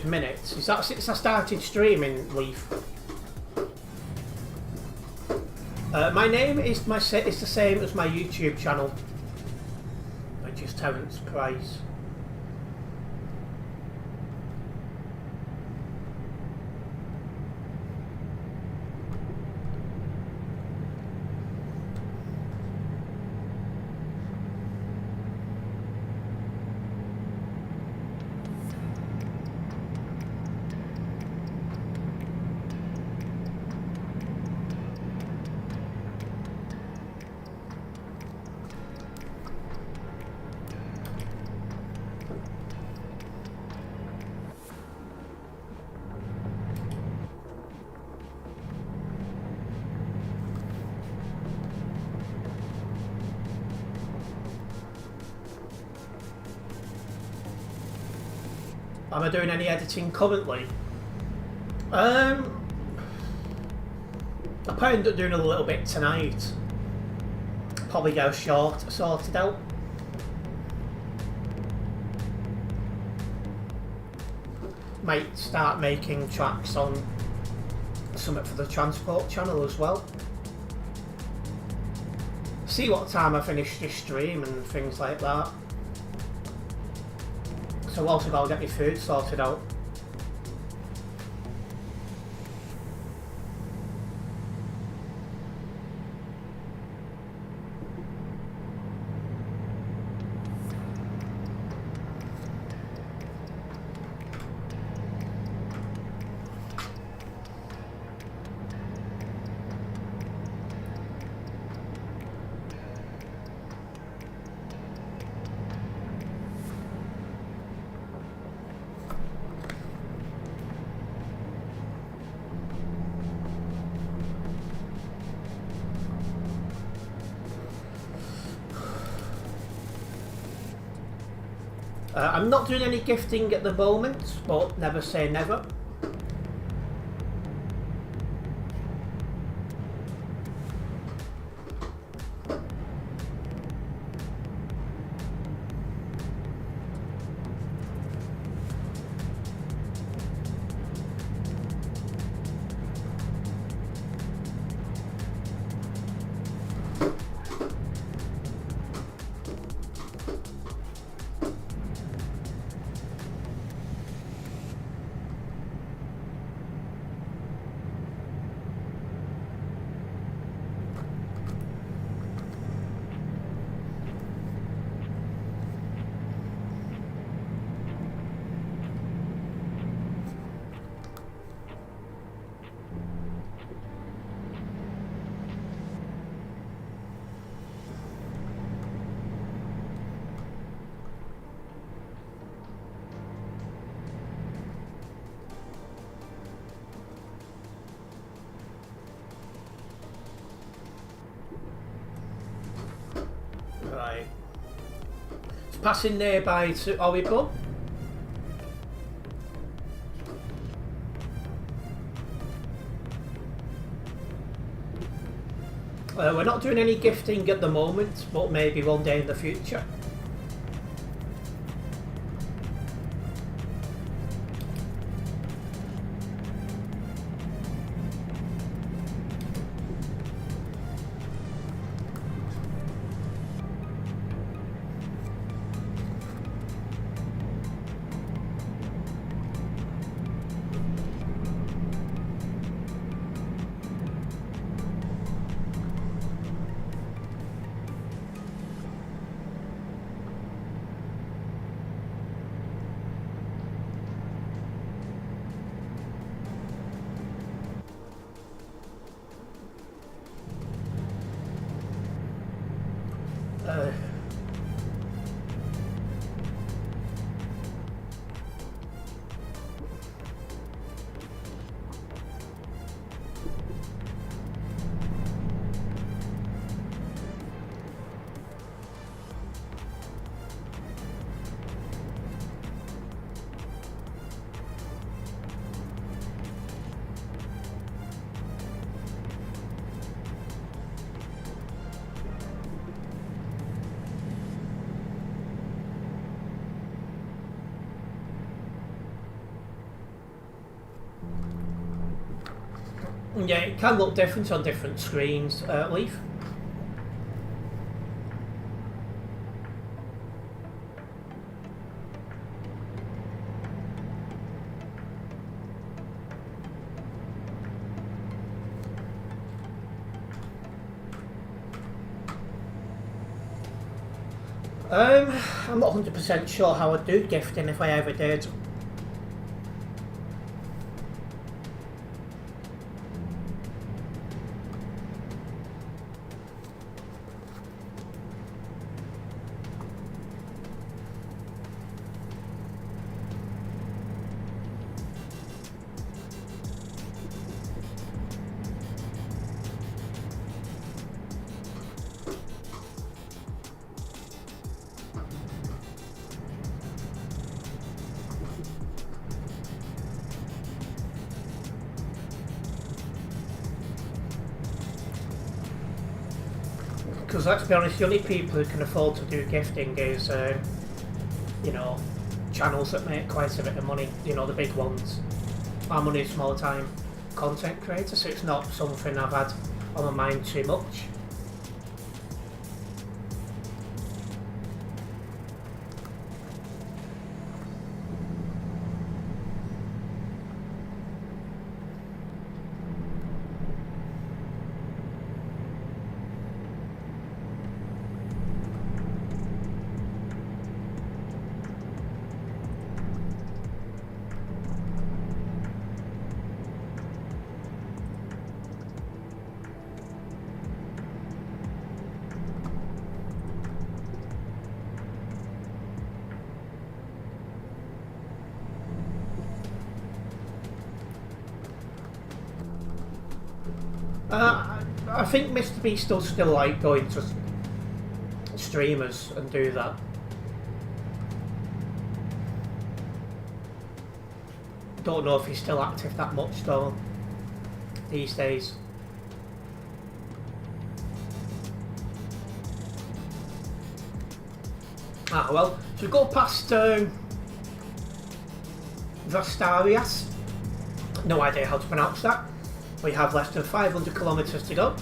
Minutes. Is that since I started streaming, Leaf? My name is the same as my YouTube channel, which is Terence Price. Am I doing any editing currently? I plan on doing a little bit tonight. Probably go short, sorted out. Might start making tracks on something for the transport channel as well. See what time I finish this stream and things like that. So I've also got to get my food sorted out. I'm not doing any gifting at the moment, but never say never. Right. It's passing nearby to Horrible. We're not doing any gifting at the moment, but maybe one day in the future. Yeah, it can look different on different screens, Leaf. I'm not 100% sure how I'd do gifting if I ever did. Because let's be honest, the only people who can afford to do gifting is, you know, channels that make quite a bit of money, you know, the big ones. I'm only a small time content creator, so it's not something I've had on my mind too much. I think Mr. Beast does still like going to streamers and do that. Don't know if he's still active that much though these days. Ah well, so we go past Vastarias. No idea how to pronounce that. We have less than 500 kilometers to go.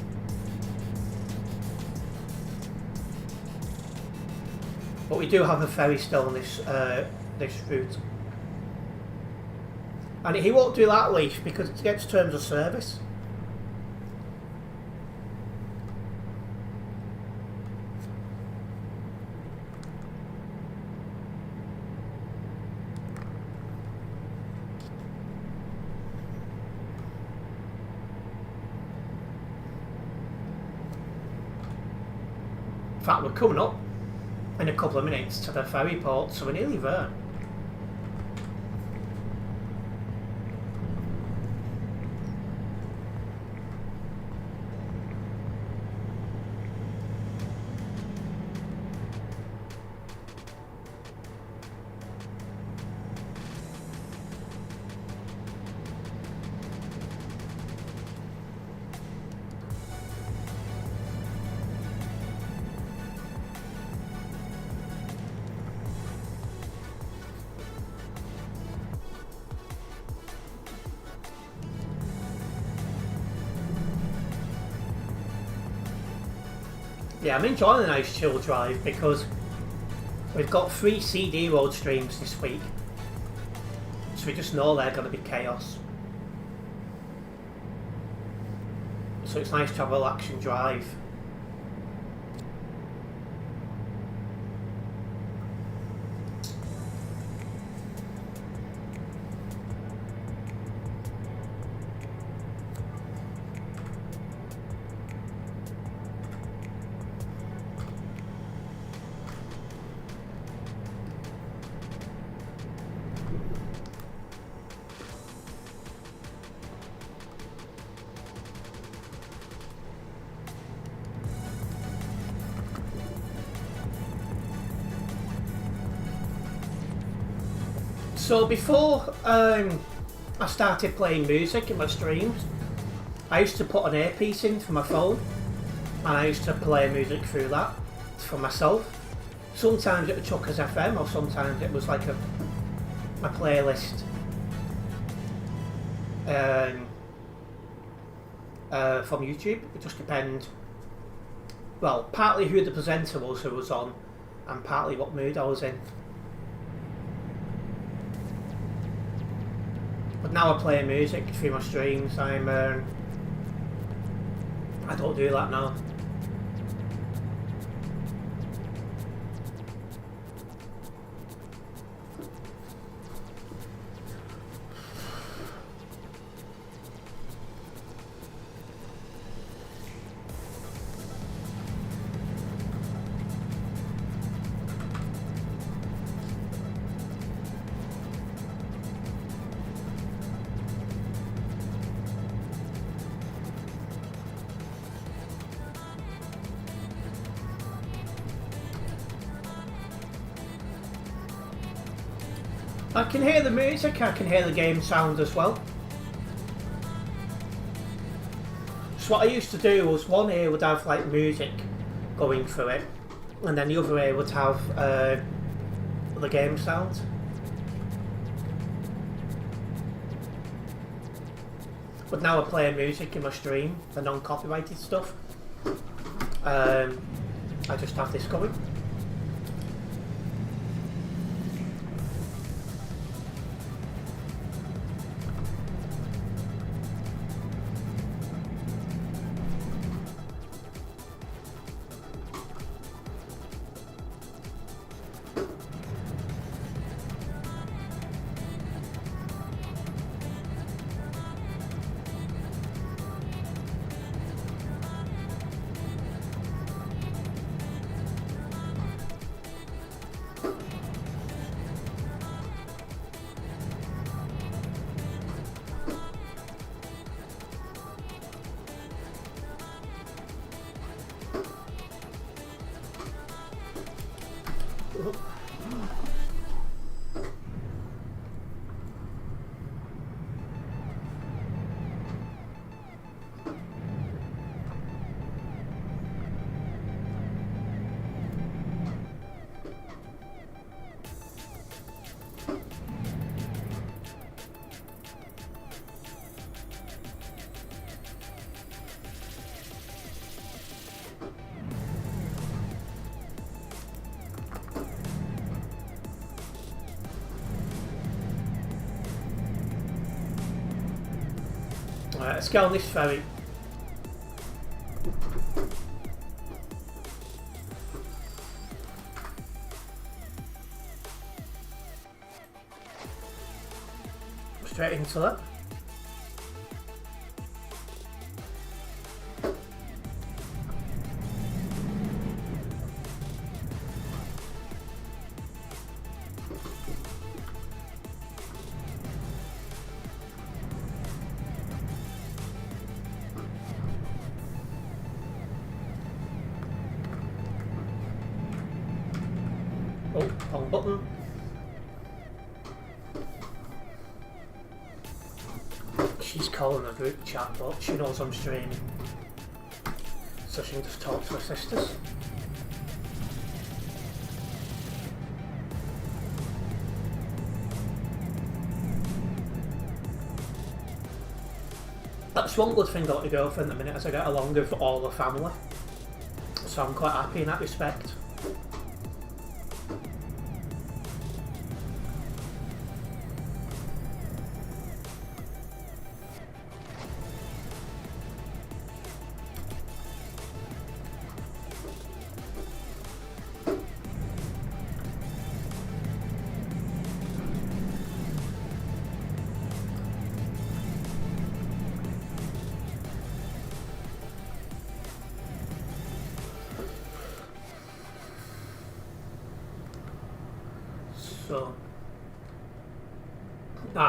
But we do have a ferry still on this this route. And he won't do that leash because it gets terms of service. In fact, we're coming up in a couple of minutes to the ferry port, so we're nearly there. Yeah, I'm enjoying a nice chill drive because we've got 3 CD road streams this week, so we just know they're going to be chaos. So it's nice to have a relaxing drive. So before I started playing music in my streams, I used to put an earpiece in for my phone and I used to play music through that for myself. Sometimes it was Chuckers FM or sometimes it was like a playlist from YouTube. It just depends. Well, partly who the presenter was who was on and partly what mood I was in. But now I play music through my streams. I don't do that now. I can hear the music, I can hear the game sound as well. So what I used to do was one ear would have like music going through it, and then the other ear would have the game sound. But now I play music in my stream, the non-copyrighted stuff. I just have this going. Let's get on this ferry. Straight into that. Oh, wrong button. She's calling a group chat, but she knows I'm streaming, so she can just talk to her sisters. That's one good thing about the girlfriend at the minute, as I get along with all the family, so I'm quite happy in that respect.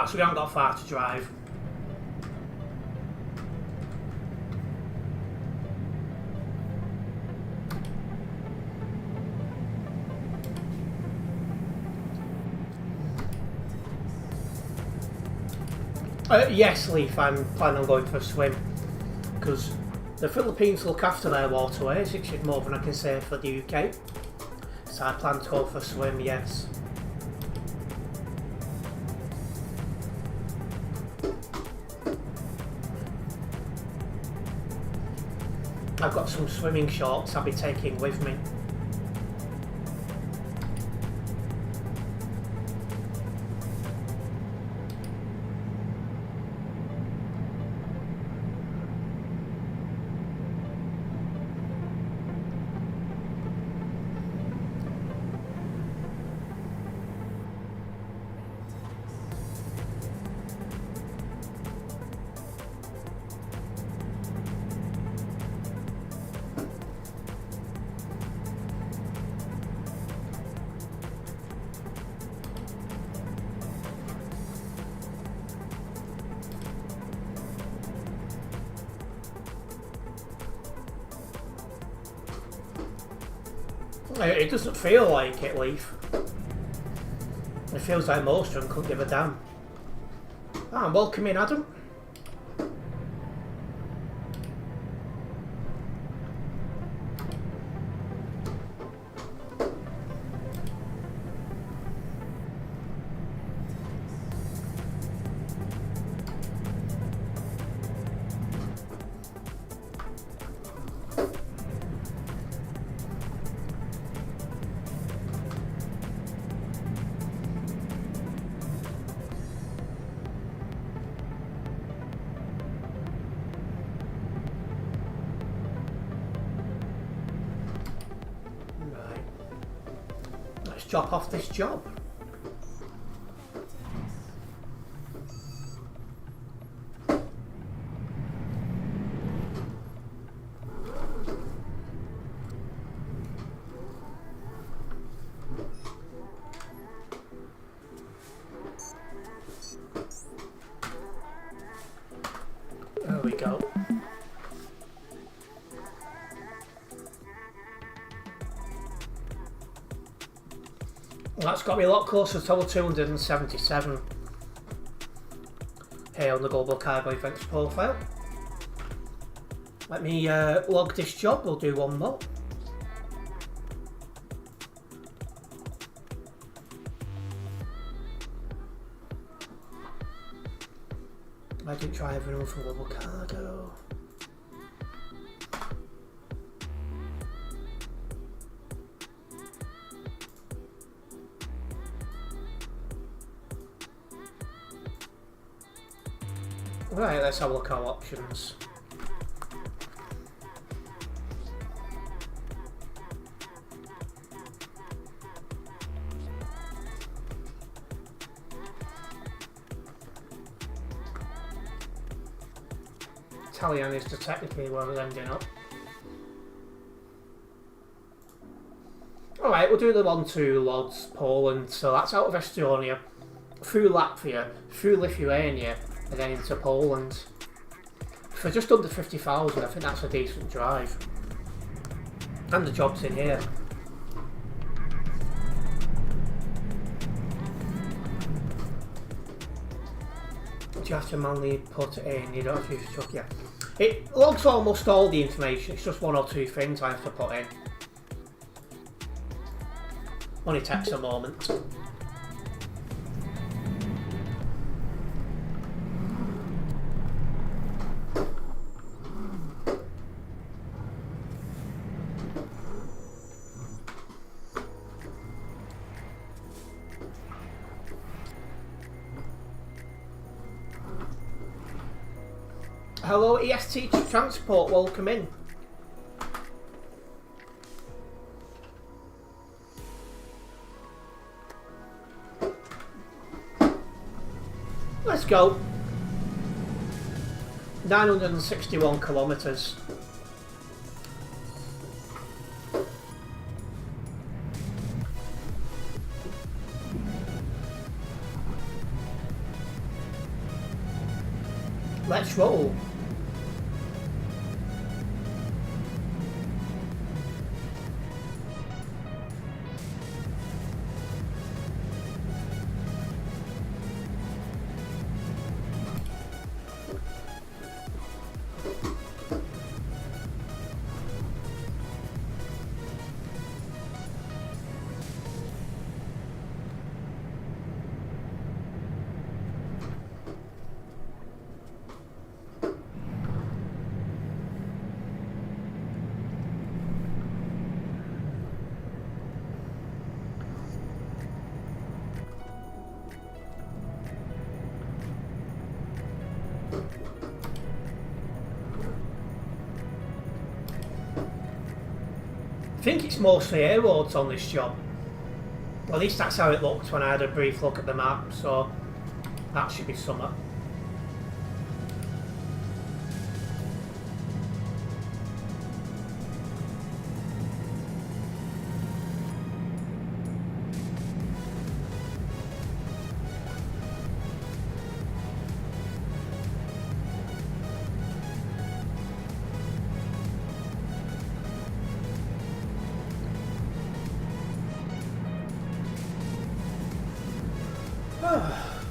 So we haven't got far to drive. Yes, Leaf, I'm planning on going for a swim, because the Philippines look after their waterways, which is more than I can say for the UK. So I plan to go for a swim, yes. I've got some swimming shorts I'll be taking with me. It doesn't feel like it, Leaf. It feels like most of them couldn't give a damn. Ah, welcome in, Adam. drop off this job. There we go. Well, that's got me a lot closer to level 277 here on the Global Cargo Events profile. Let me log this job, we'll do one more. I didn't try everyone from Global Cargo. Right, let's have a look at our options. Italian is technically where we're ending up. Alright, we'll do the one to Lodz, Poland, so that's out of Estonia, through Latvia, through Lithuania, and then into Poland. For just under 50,000, I think that's a decent drive. And the job's in here. Do you have to manually put it in? You don't have to use a truck, yeah. It logs almost all the information, it's just one or two things I have to put in. Only takes a moment. Hello EST Transport, welcome in. Let's go. 961 kilometres. Let's roll. I think it's mostly air roads on this job. Well, at least that's how it looked when I had a brief look at the map, so that should be summer.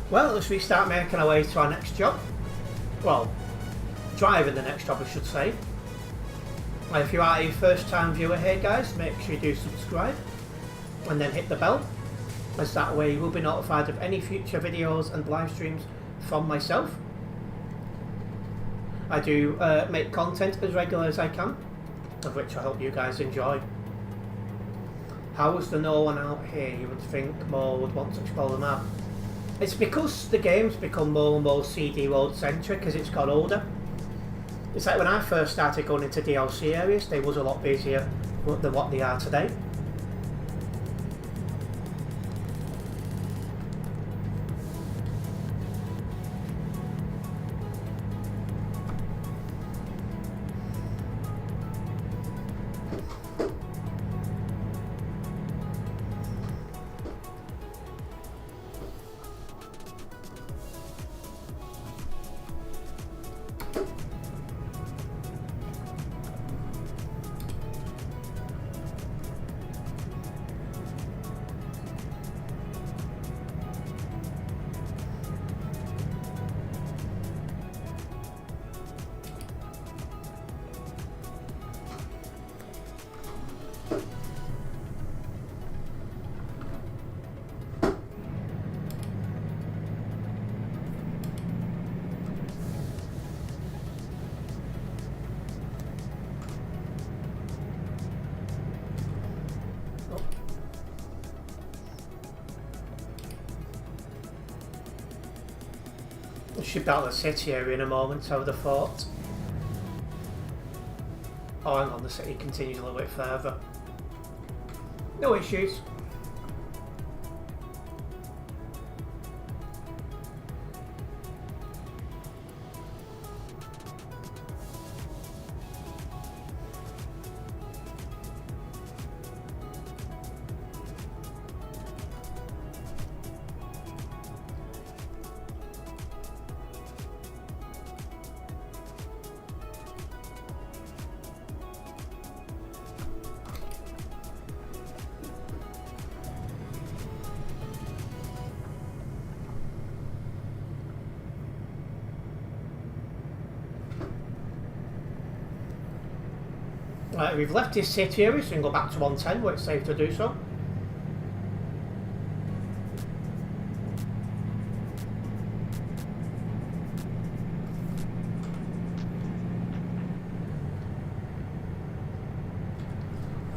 Well, let's restart making our way to our next job. Well, driving the next job I should say. If you are a first time viewer here guys, make sure you do subscribe and then hit the bell, as that way you will be notified of any future videos and live streams from myself. I do make content as regular as I can, of which I hope you guys enjoy. How is there no one out here? You would think more would want to explore the map. It's because the game's become more and more CD road centric as it's got older. It's like when I first started going into DLC areas, they was a lot busier than what they are today. We should be able to sit here in a moment, I would have thought. Oh, hang on, the city continues a little bit further. No issues. We've left this city area, so we can go back to 110 where it's safe to do so.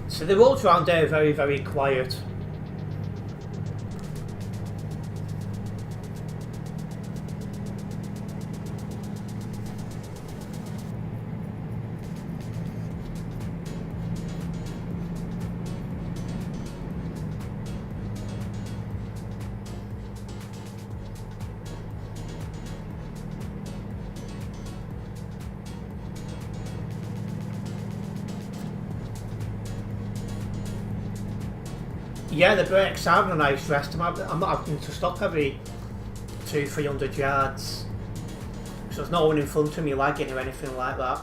So the roads around there are very, very quiet. Yeah, the brakes are a nice rest. I'm not having to stop every 200-300 yards. So there's no one in front of me lagging or anything like that.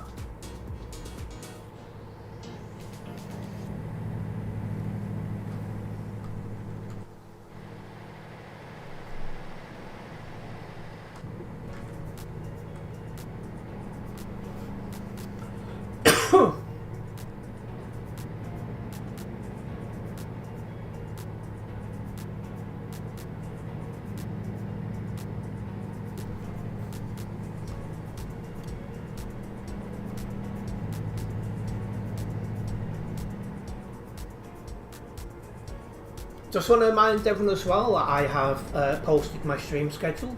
Just want to remind everyone as well that I have posted my stream schedule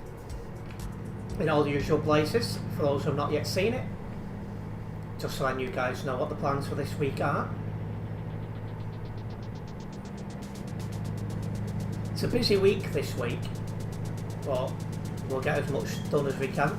in all the usual places for those who have not yet seen it, just so you guys know what the plans for this week are. It's a busy week this week, but we'll get as much done as we can.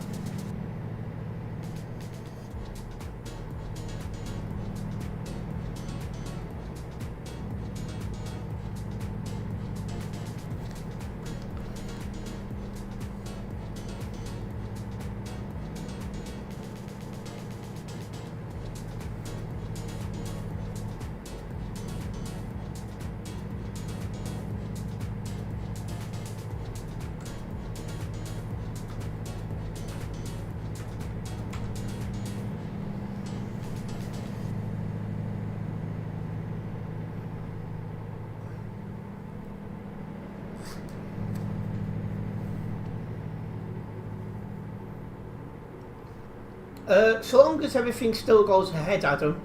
So long as everything still goes ahead, Adam,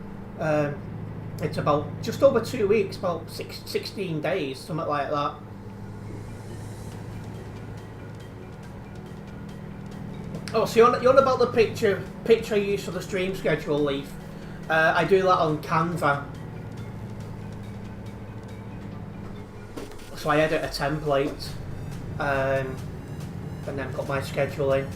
it's about just over 2 weeks, about 16 days, something like that. Oh, so you're on about the picture I use for the stream schedule, Leaf. I do that on Canva. So I edit a template and then put my schedule in.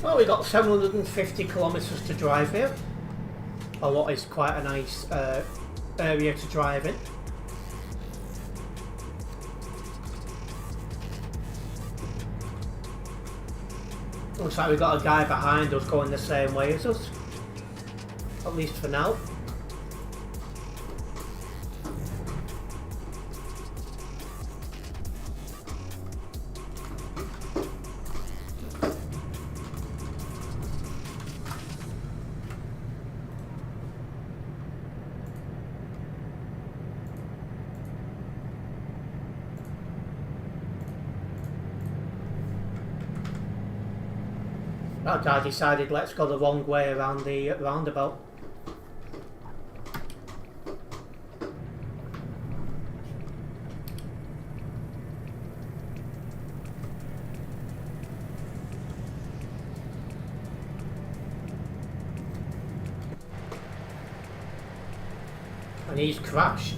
Well, we got 750 kilometres to drive here, or what is quite a nice area to drive in. Looks like we've got a guy behind us going the same way as us, at least for now. That guy decided let's go the wrong way around the roundabout. And he's crashed.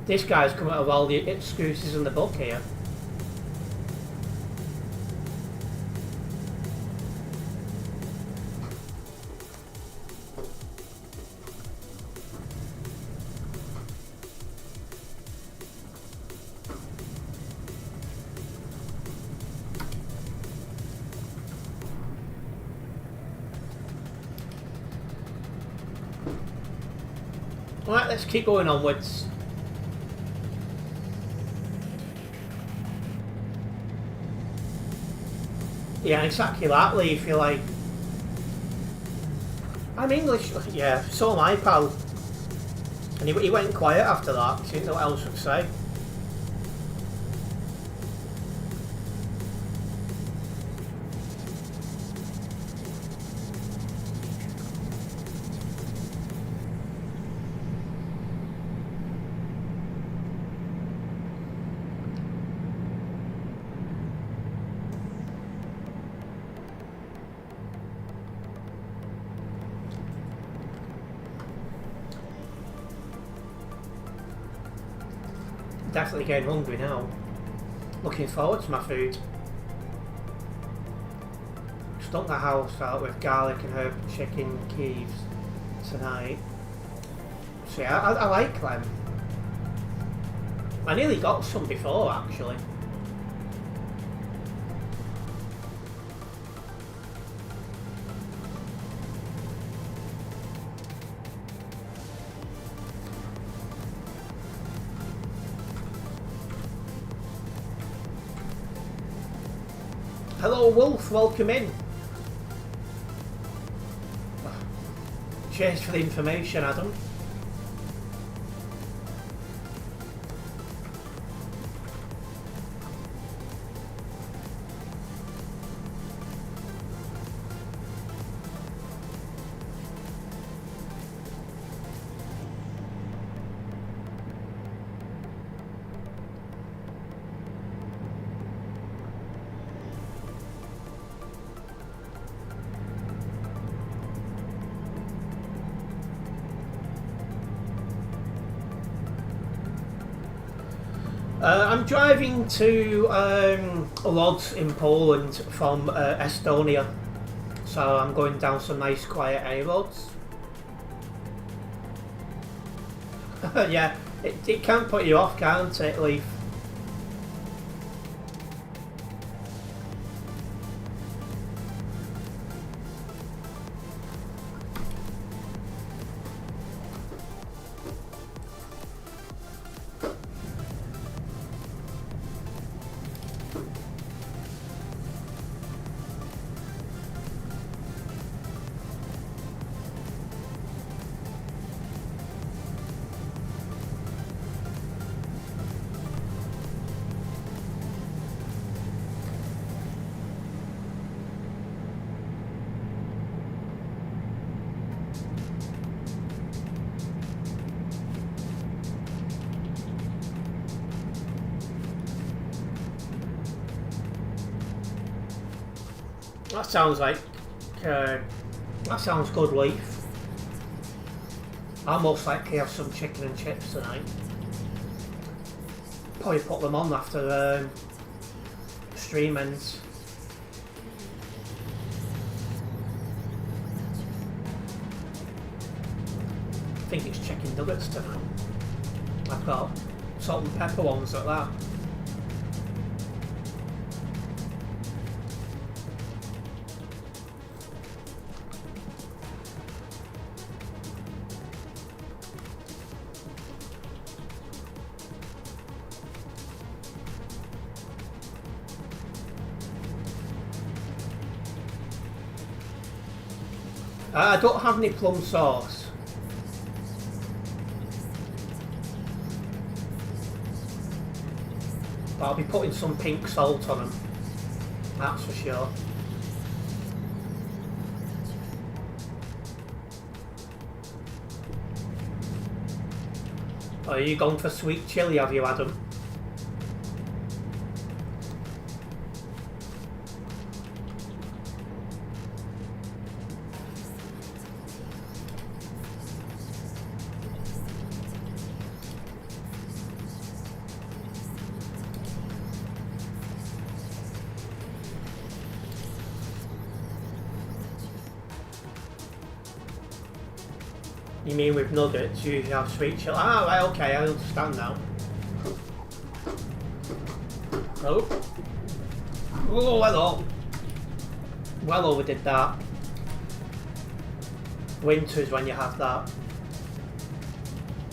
This guy's come out of all the excuses in the book here. Alright, let's keep going onwards. Yeah, exactly that, Lee. If you're like, I'm English. Yeah, so am I, pal. And he went quiet after that. He didn't know what else to say. Definitely getting hungry now. Looking forward to my food. Stunk the house out with garlic and herb chicken keeves tonight. So yeah, I like them. I nearly got some before actually. Hello Wolf, welcome in. Cheers for the information, Adam. I'm driving to Lodz in Poland from Estonia, so I'm going down some nice quiet A roads. Yeah, it can put you off, can't it, Leaf? That sounds like that sounds good, Leaf. I'll most likely have some chicken and chips tonight. Probably put them on after stream ends. I think it's chicken nuggets tonight. I've got salt and pepper ones at that. I don't have any plum sauce. But I'll be putting some pink salt on them. That's for sure. Oh, are you going for sweet chilli, have you, Adam? You mean with nuggets, you usually have sweet chili? Ah, right, okay, I understand now. Oh. Oh, hello. Well overdid that. Winter's when you have that.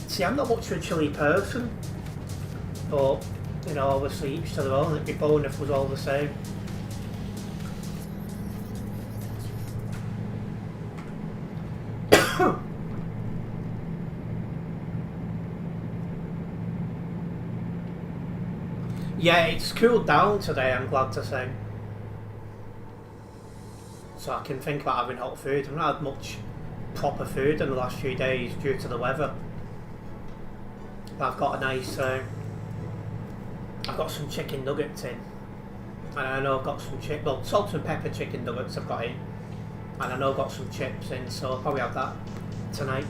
See, I'm not much of a chilli person. But, you know, obviously each to their own. It'd be boring if it was all the same. Yeah, it's cooled down today, I'm glad to say. So I can think about having hot food. I've not had much proper food in the last few days due to the weather. But I've got a nice... I've got some chicken nuggets in. And I know I've got some salt and pepper chicken nuggets I've got in. And I know I've got some chips in, so I'll probably have that tonight.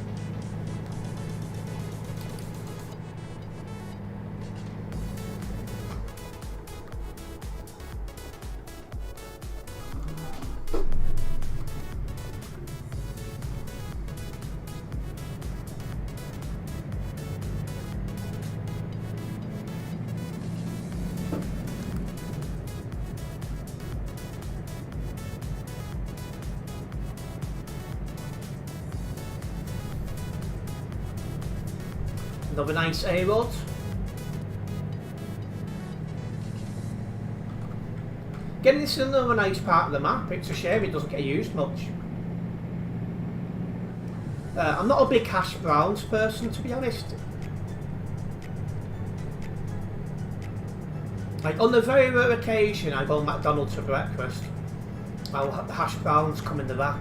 Another nice A-road. Again, this is another nice part of the map. It's a shame it doesn't get used much. I'm not a big hash browns person, to be honest. Like, on the very rare occasion I go to McDonald's for breakfast, I'll have the hash browns come in the wrap,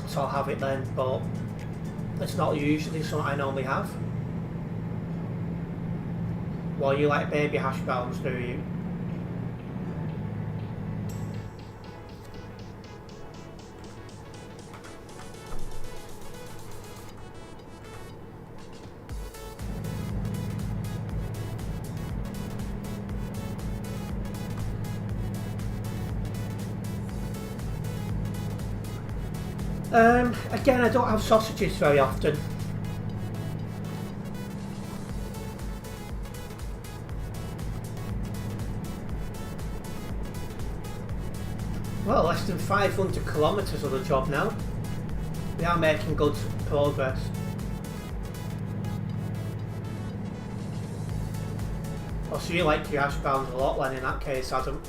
so I'll have it then, but it's not usually something I normally have. Well, you like baby hash browns, do you? Again, I don't have sausages very often. Well, less than 500 kilometres of the job now. We are making good progress. Oh, so you like your hash browns a lot then in that case, Adam.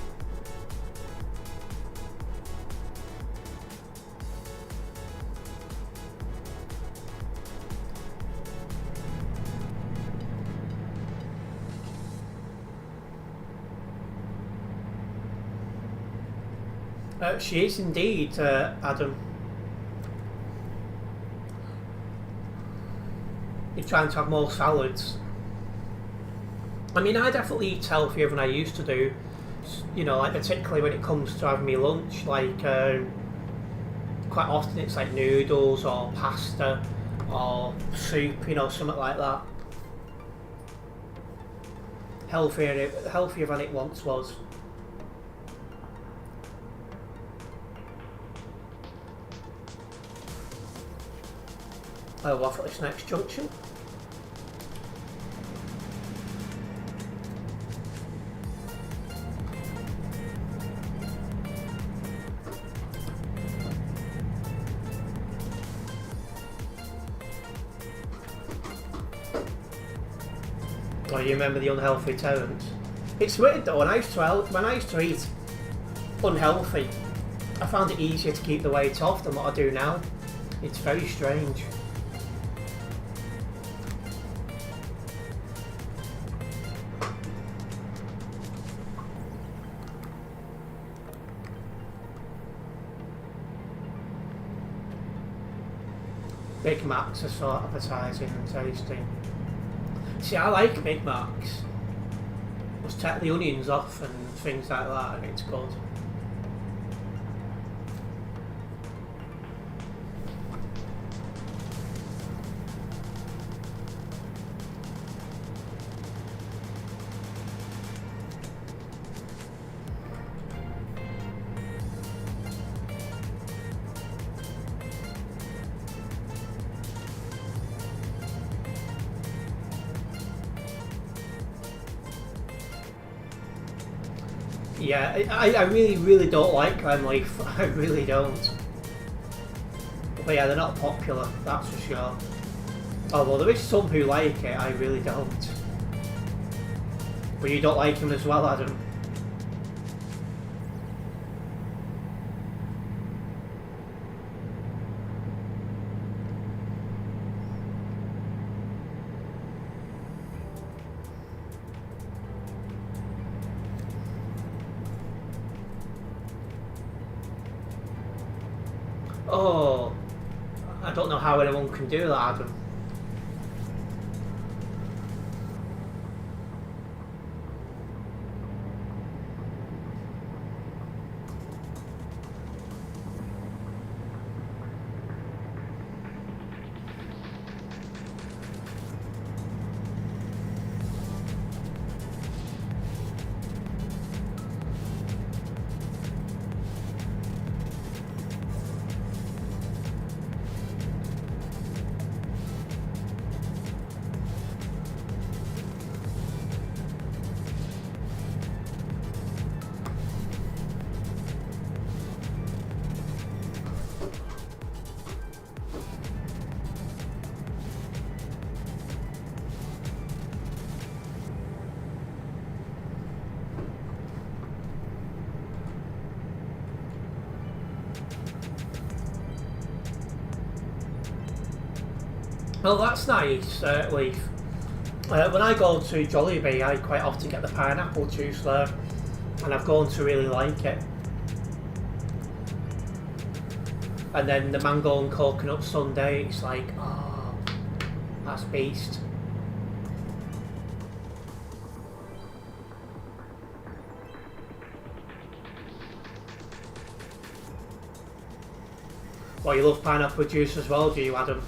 She is indeed, Adam. You're trying to have more salads. I mean, I definitely eat healthier than I used to do. You know, like particularly when it comes to having me lunch, like quite often it's like noodles or pasta or soup, you know, something like that. Healthier than it once was. I'll off at this next junction. Oh, you remember the unhealthy Terence? It's weird though, when I used to eat unhealthy, I found it easier to keep the weight off than what I do now. It's very strange. Big Macs are so appetising and tasty. See, I like Big Macs. Just take the onions off and things like that and it's good. Yeah, I really don't like lime leaf. I really don't. But yeah, they're not popular, that's for sure. Although there is some who like it, I really don't. But you don't like him as well, Adam? Oh, I don't know how anyone can do that, Adam. Well, that's nice, Leaf. When I go to Jollibee, I quite often get the pineapple juice there, and I've grown to really like it. And then the mango and coconut sundae, it's like, oh, that's beast. Well, you love pineapple juice as well, do you, Adam?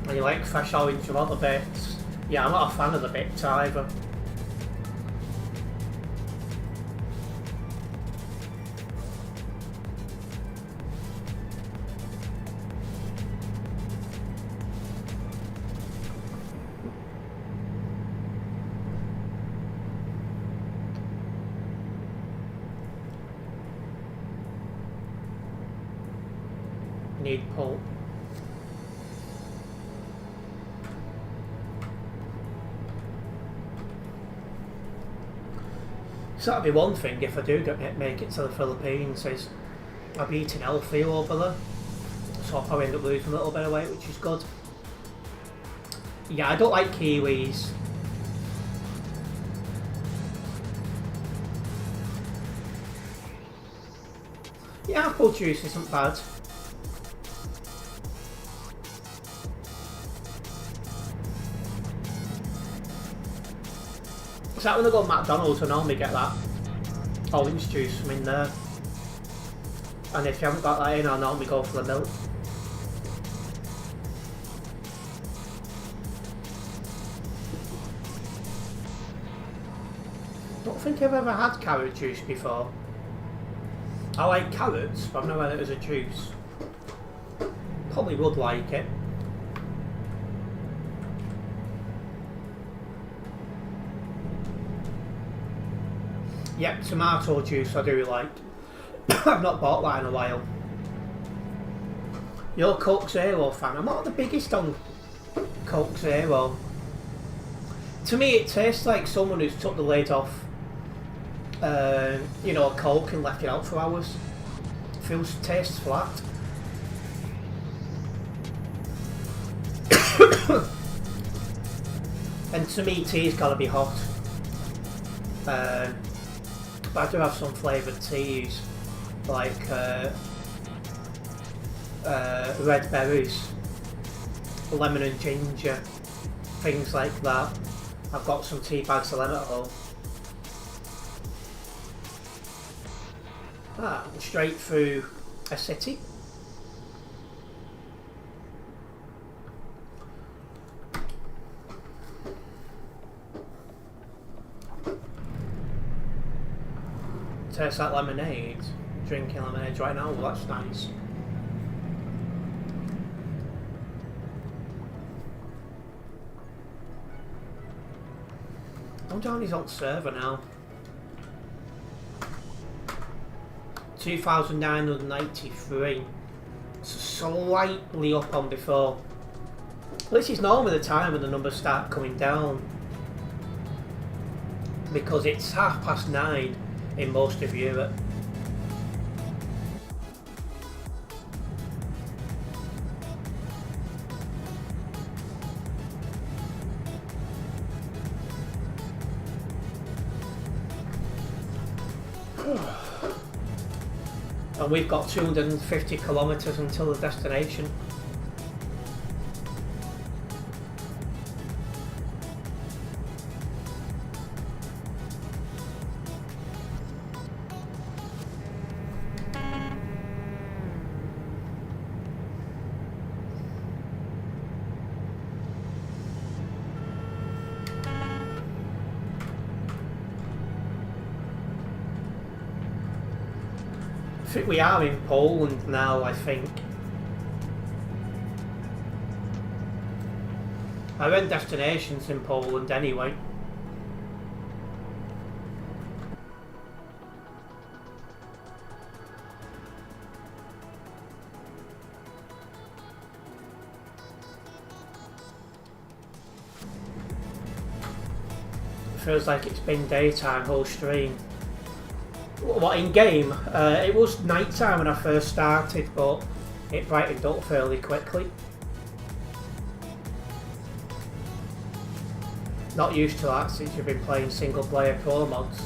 And you like fresh orange without the bits? Yeah, I'm not a fan of the bits either. Need pulp. So that'd be one thing if I do make it to the Philippines, is I'll be eating healthy over there, so I'll probably end up losing a little bit of weight, which is good. Yeah, I don't like kiwis. Yeah, apple juice isn't bad. Is that when I go to McDonald's, I normally get that orange juice from in there. And if you haven't got that in, I'll normally go for the milk. I don't think I've ever had carrot juice before. I like carrots, but I've never had it as a juice. Probably would like it. Yep, tomato juice I do like. I've not bought that in a while. You're a Coke Zero fan. I'm not the biggest on Coke Zero. To me it tastes like someone who's took the lid off you know, a Coke and left it out for hours. Tastes flat. And to me tea's got to be hot. But I do have some flavoured teas, like red berries, lemon and ginger, things like that. I've got some tea bags of them at home. Straight through a city. Tastes like lemonade. Drinking lemonade right now, well, that's nice. I'm down his old server now. 2,993. It's slightly up on before. This is normally the time when the numbers start coming down, because it's 9:30 in most of Europe. And we've got 250 kilometres until the destination. I think we are in Poland now, I think. I went destinations in Poland anyway. Feels like it's been daytime whole stream. What, in game? It was night time when I first started, but it brightened up fairly quickly. Not used to that since you've been playing single player pro mods.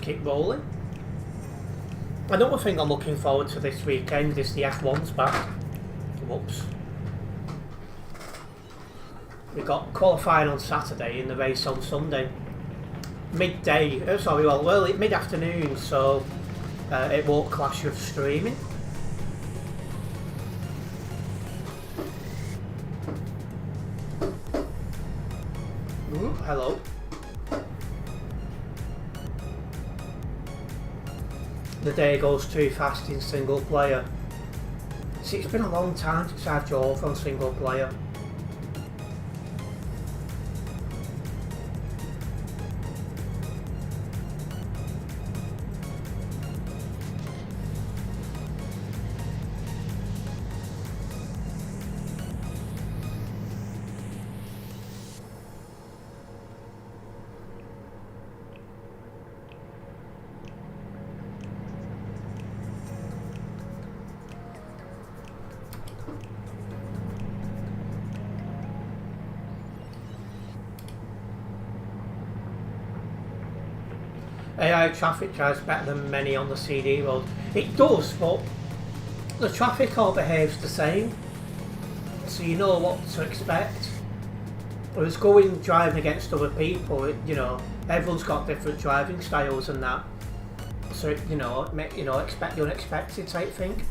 Keep rolling. Another thing I'm looking forward to this weekend is the F1's back. Whoops. We got qualifying on Saturday and the race on Sunday. Midday, early mid-afternoon, so it won't clash with streaming. Ooh, hello. The day goes too fast in single player. See, it's been a long time since I've drove on single player. AI traffic drives better than many on the CD road. It does, but the traffic all behaves the same, so you know what to expect. Whereas driving against other people, everyone's got different driving styles and that. So expect the unexpected type thing.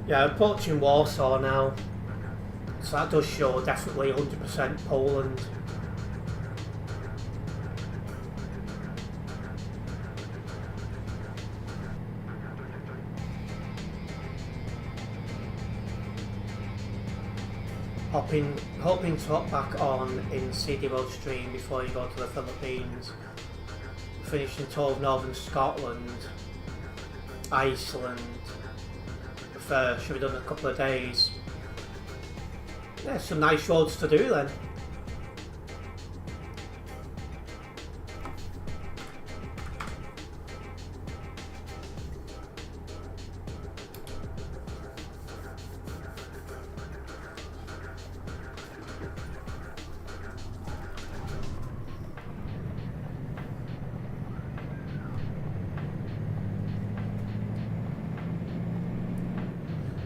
Yeah, I'm approaching Warsaw now, so that does show definitely 100% Poland. Hoping to hop back on in CD Road stream before you go to the Philippines. Finishing tour of Northern Scotland, Iceland. Should be done in a couple of days. Yeah, some nice roads to do then.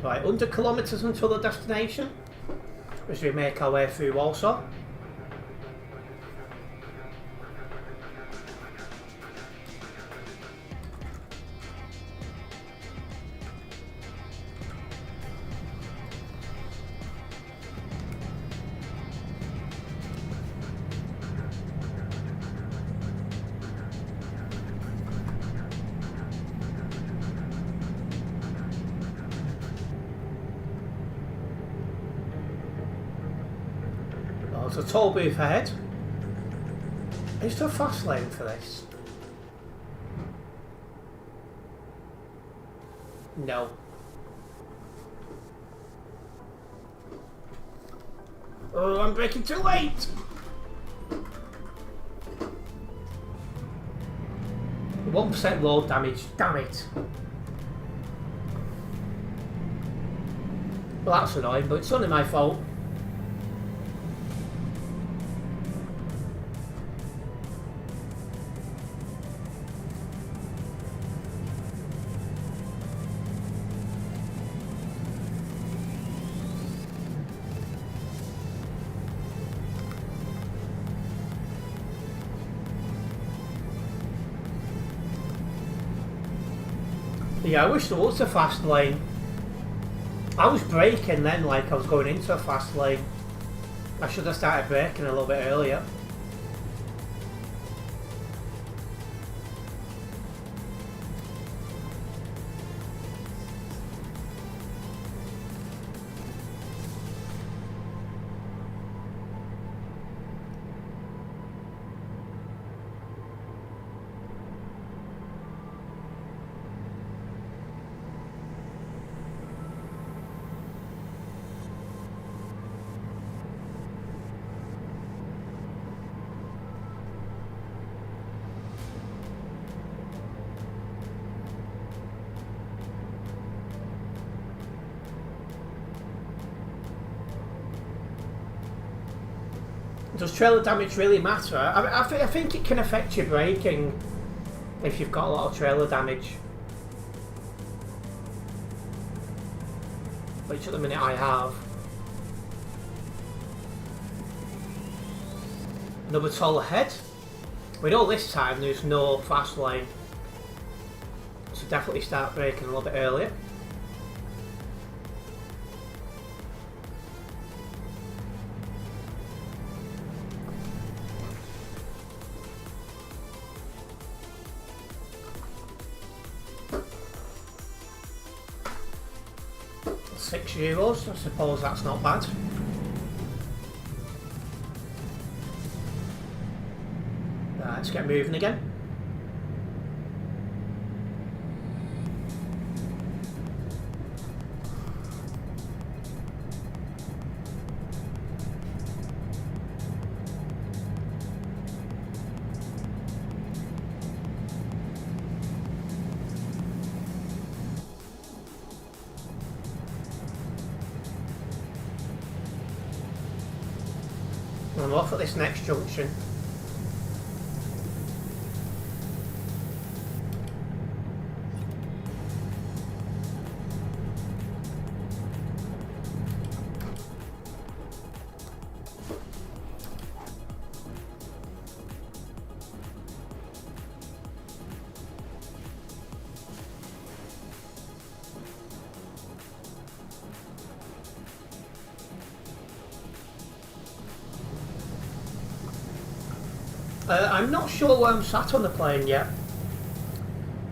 Right, 100 kilometres until the destination, as we make our way through Warsaw. There's a toll booth ahead. Is there a fast lane for this? No. Oh, I'm braking too late! 1% road damage, damn it. Well, that's annoying, but it's only my fault. Yeah, I wish there was a fast lane. I was braking then like I was going into a fast lane. I should have started braking a little bit earlier. Does trailer damage really matter? I think it can affect your braking if you've got a lot of trailer damage. Which at the minute I have. Another toll ahead. We know this time there's no fast lane. So to definitely start braking a little bit earlier. €6, I suppose that's not bad. Right, let's get moving again. I'm off at this next junction. I'm not sure where I'm sat on the plane yet,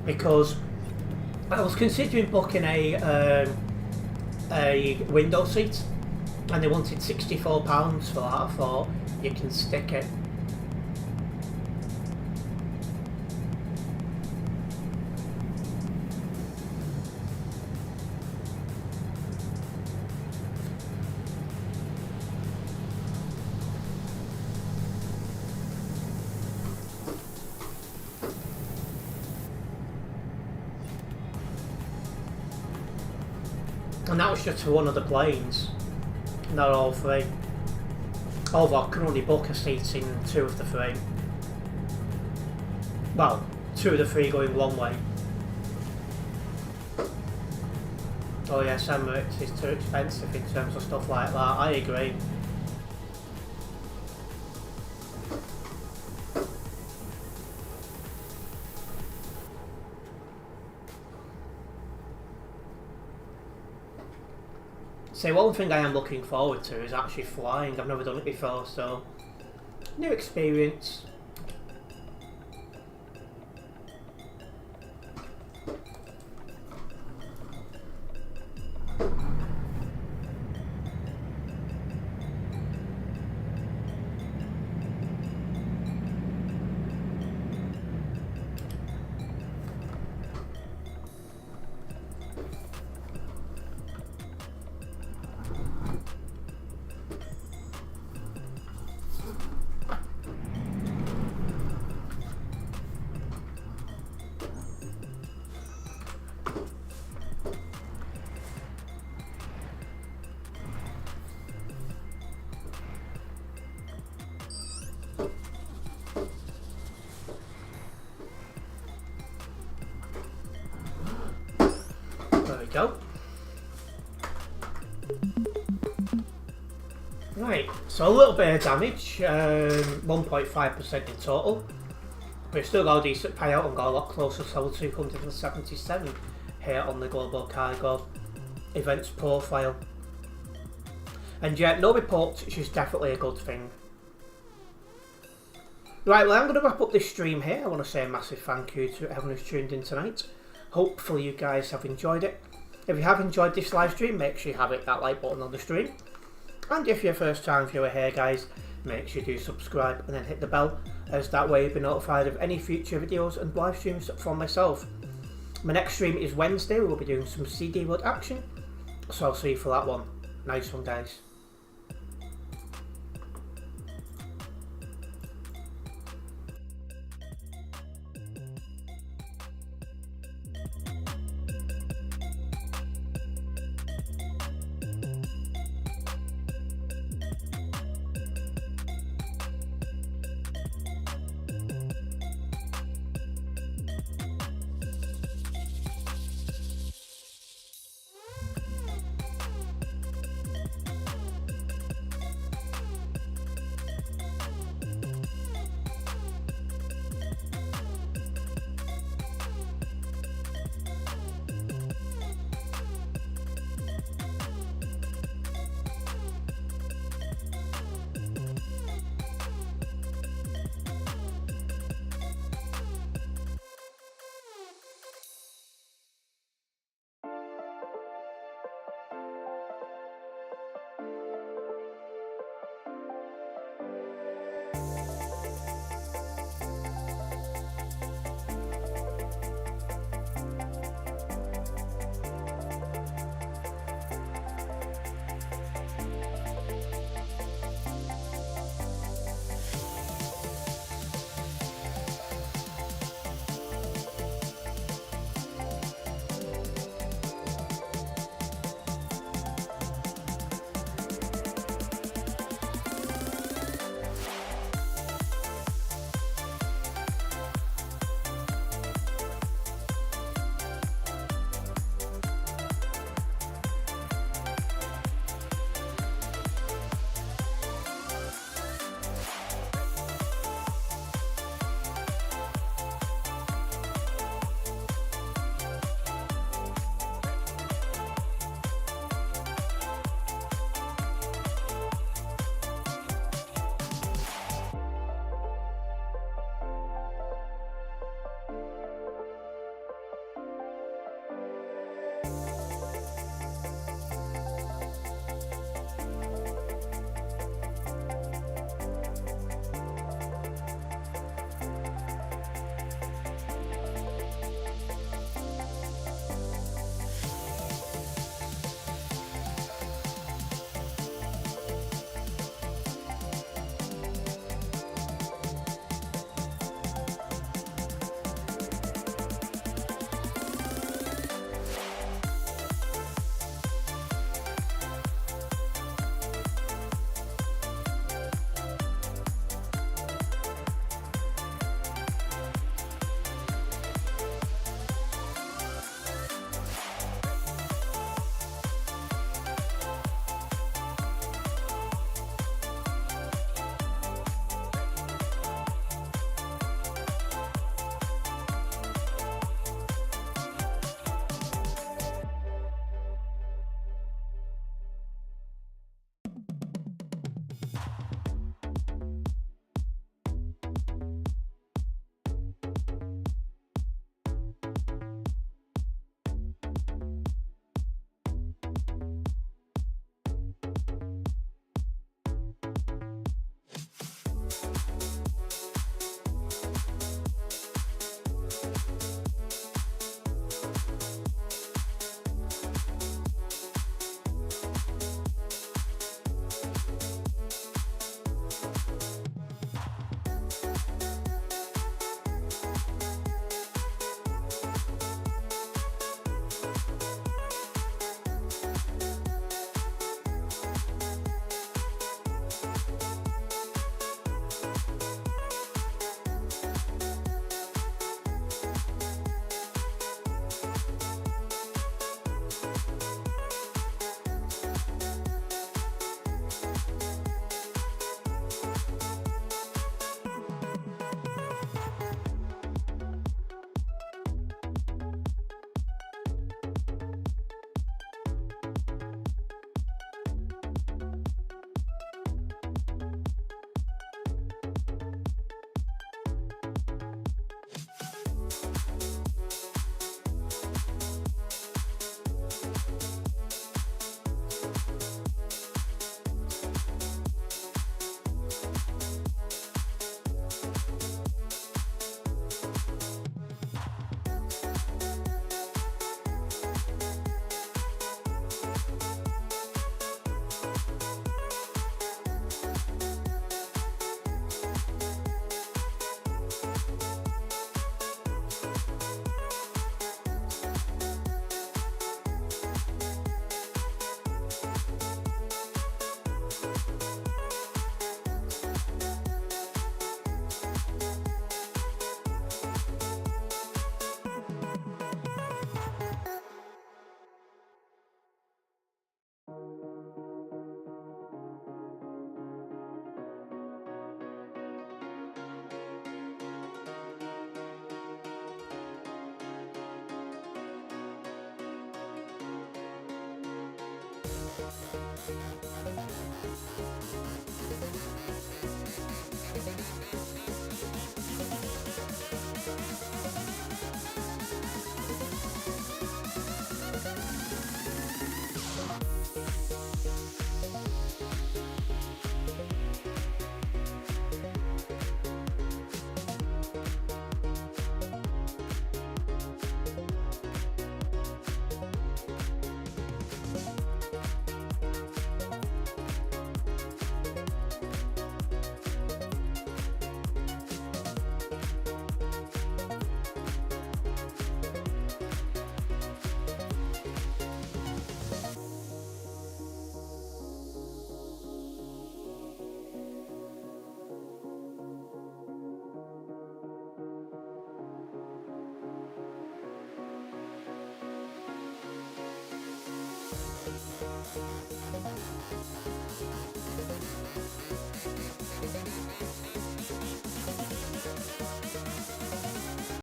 because I was considering booking a window seat, and they wanted £64 for that. I thought, you can stick it. And that was just for one of the planes, not all three. Although I can only book a seat in 2 of the 3. Well, 2 of the 3 going one way. Oh yes, Emirates is too expensive in terms of stuff like that, I agree. See, one thing I am looking forward to is actually flying. I've never done it before, so new experience. Go. Right, so a little bit of damage, 1.5% in total, but we've still got a decent payout and got a lot closer to level 277 here on the Global Cargo events profile. And yet, no reports, which is definitely a good thing. Right, well, I'm going to wrap up this stream here. I want to say a massive thank you to everyone who's tuned in tonight. Hopefully you guys have enjoyed it. If you have enjoyed this live stream, make sure you have hit that like button on the stream. And if you're a first time viewer here, guys, make sure you do subscribe and then hit the bell, as that way you'll be notified of any future videos and live streams from myself. My next stream is Wednesday. We'll be doing some CD World action, so I'll see you for that one. Nice one, guys.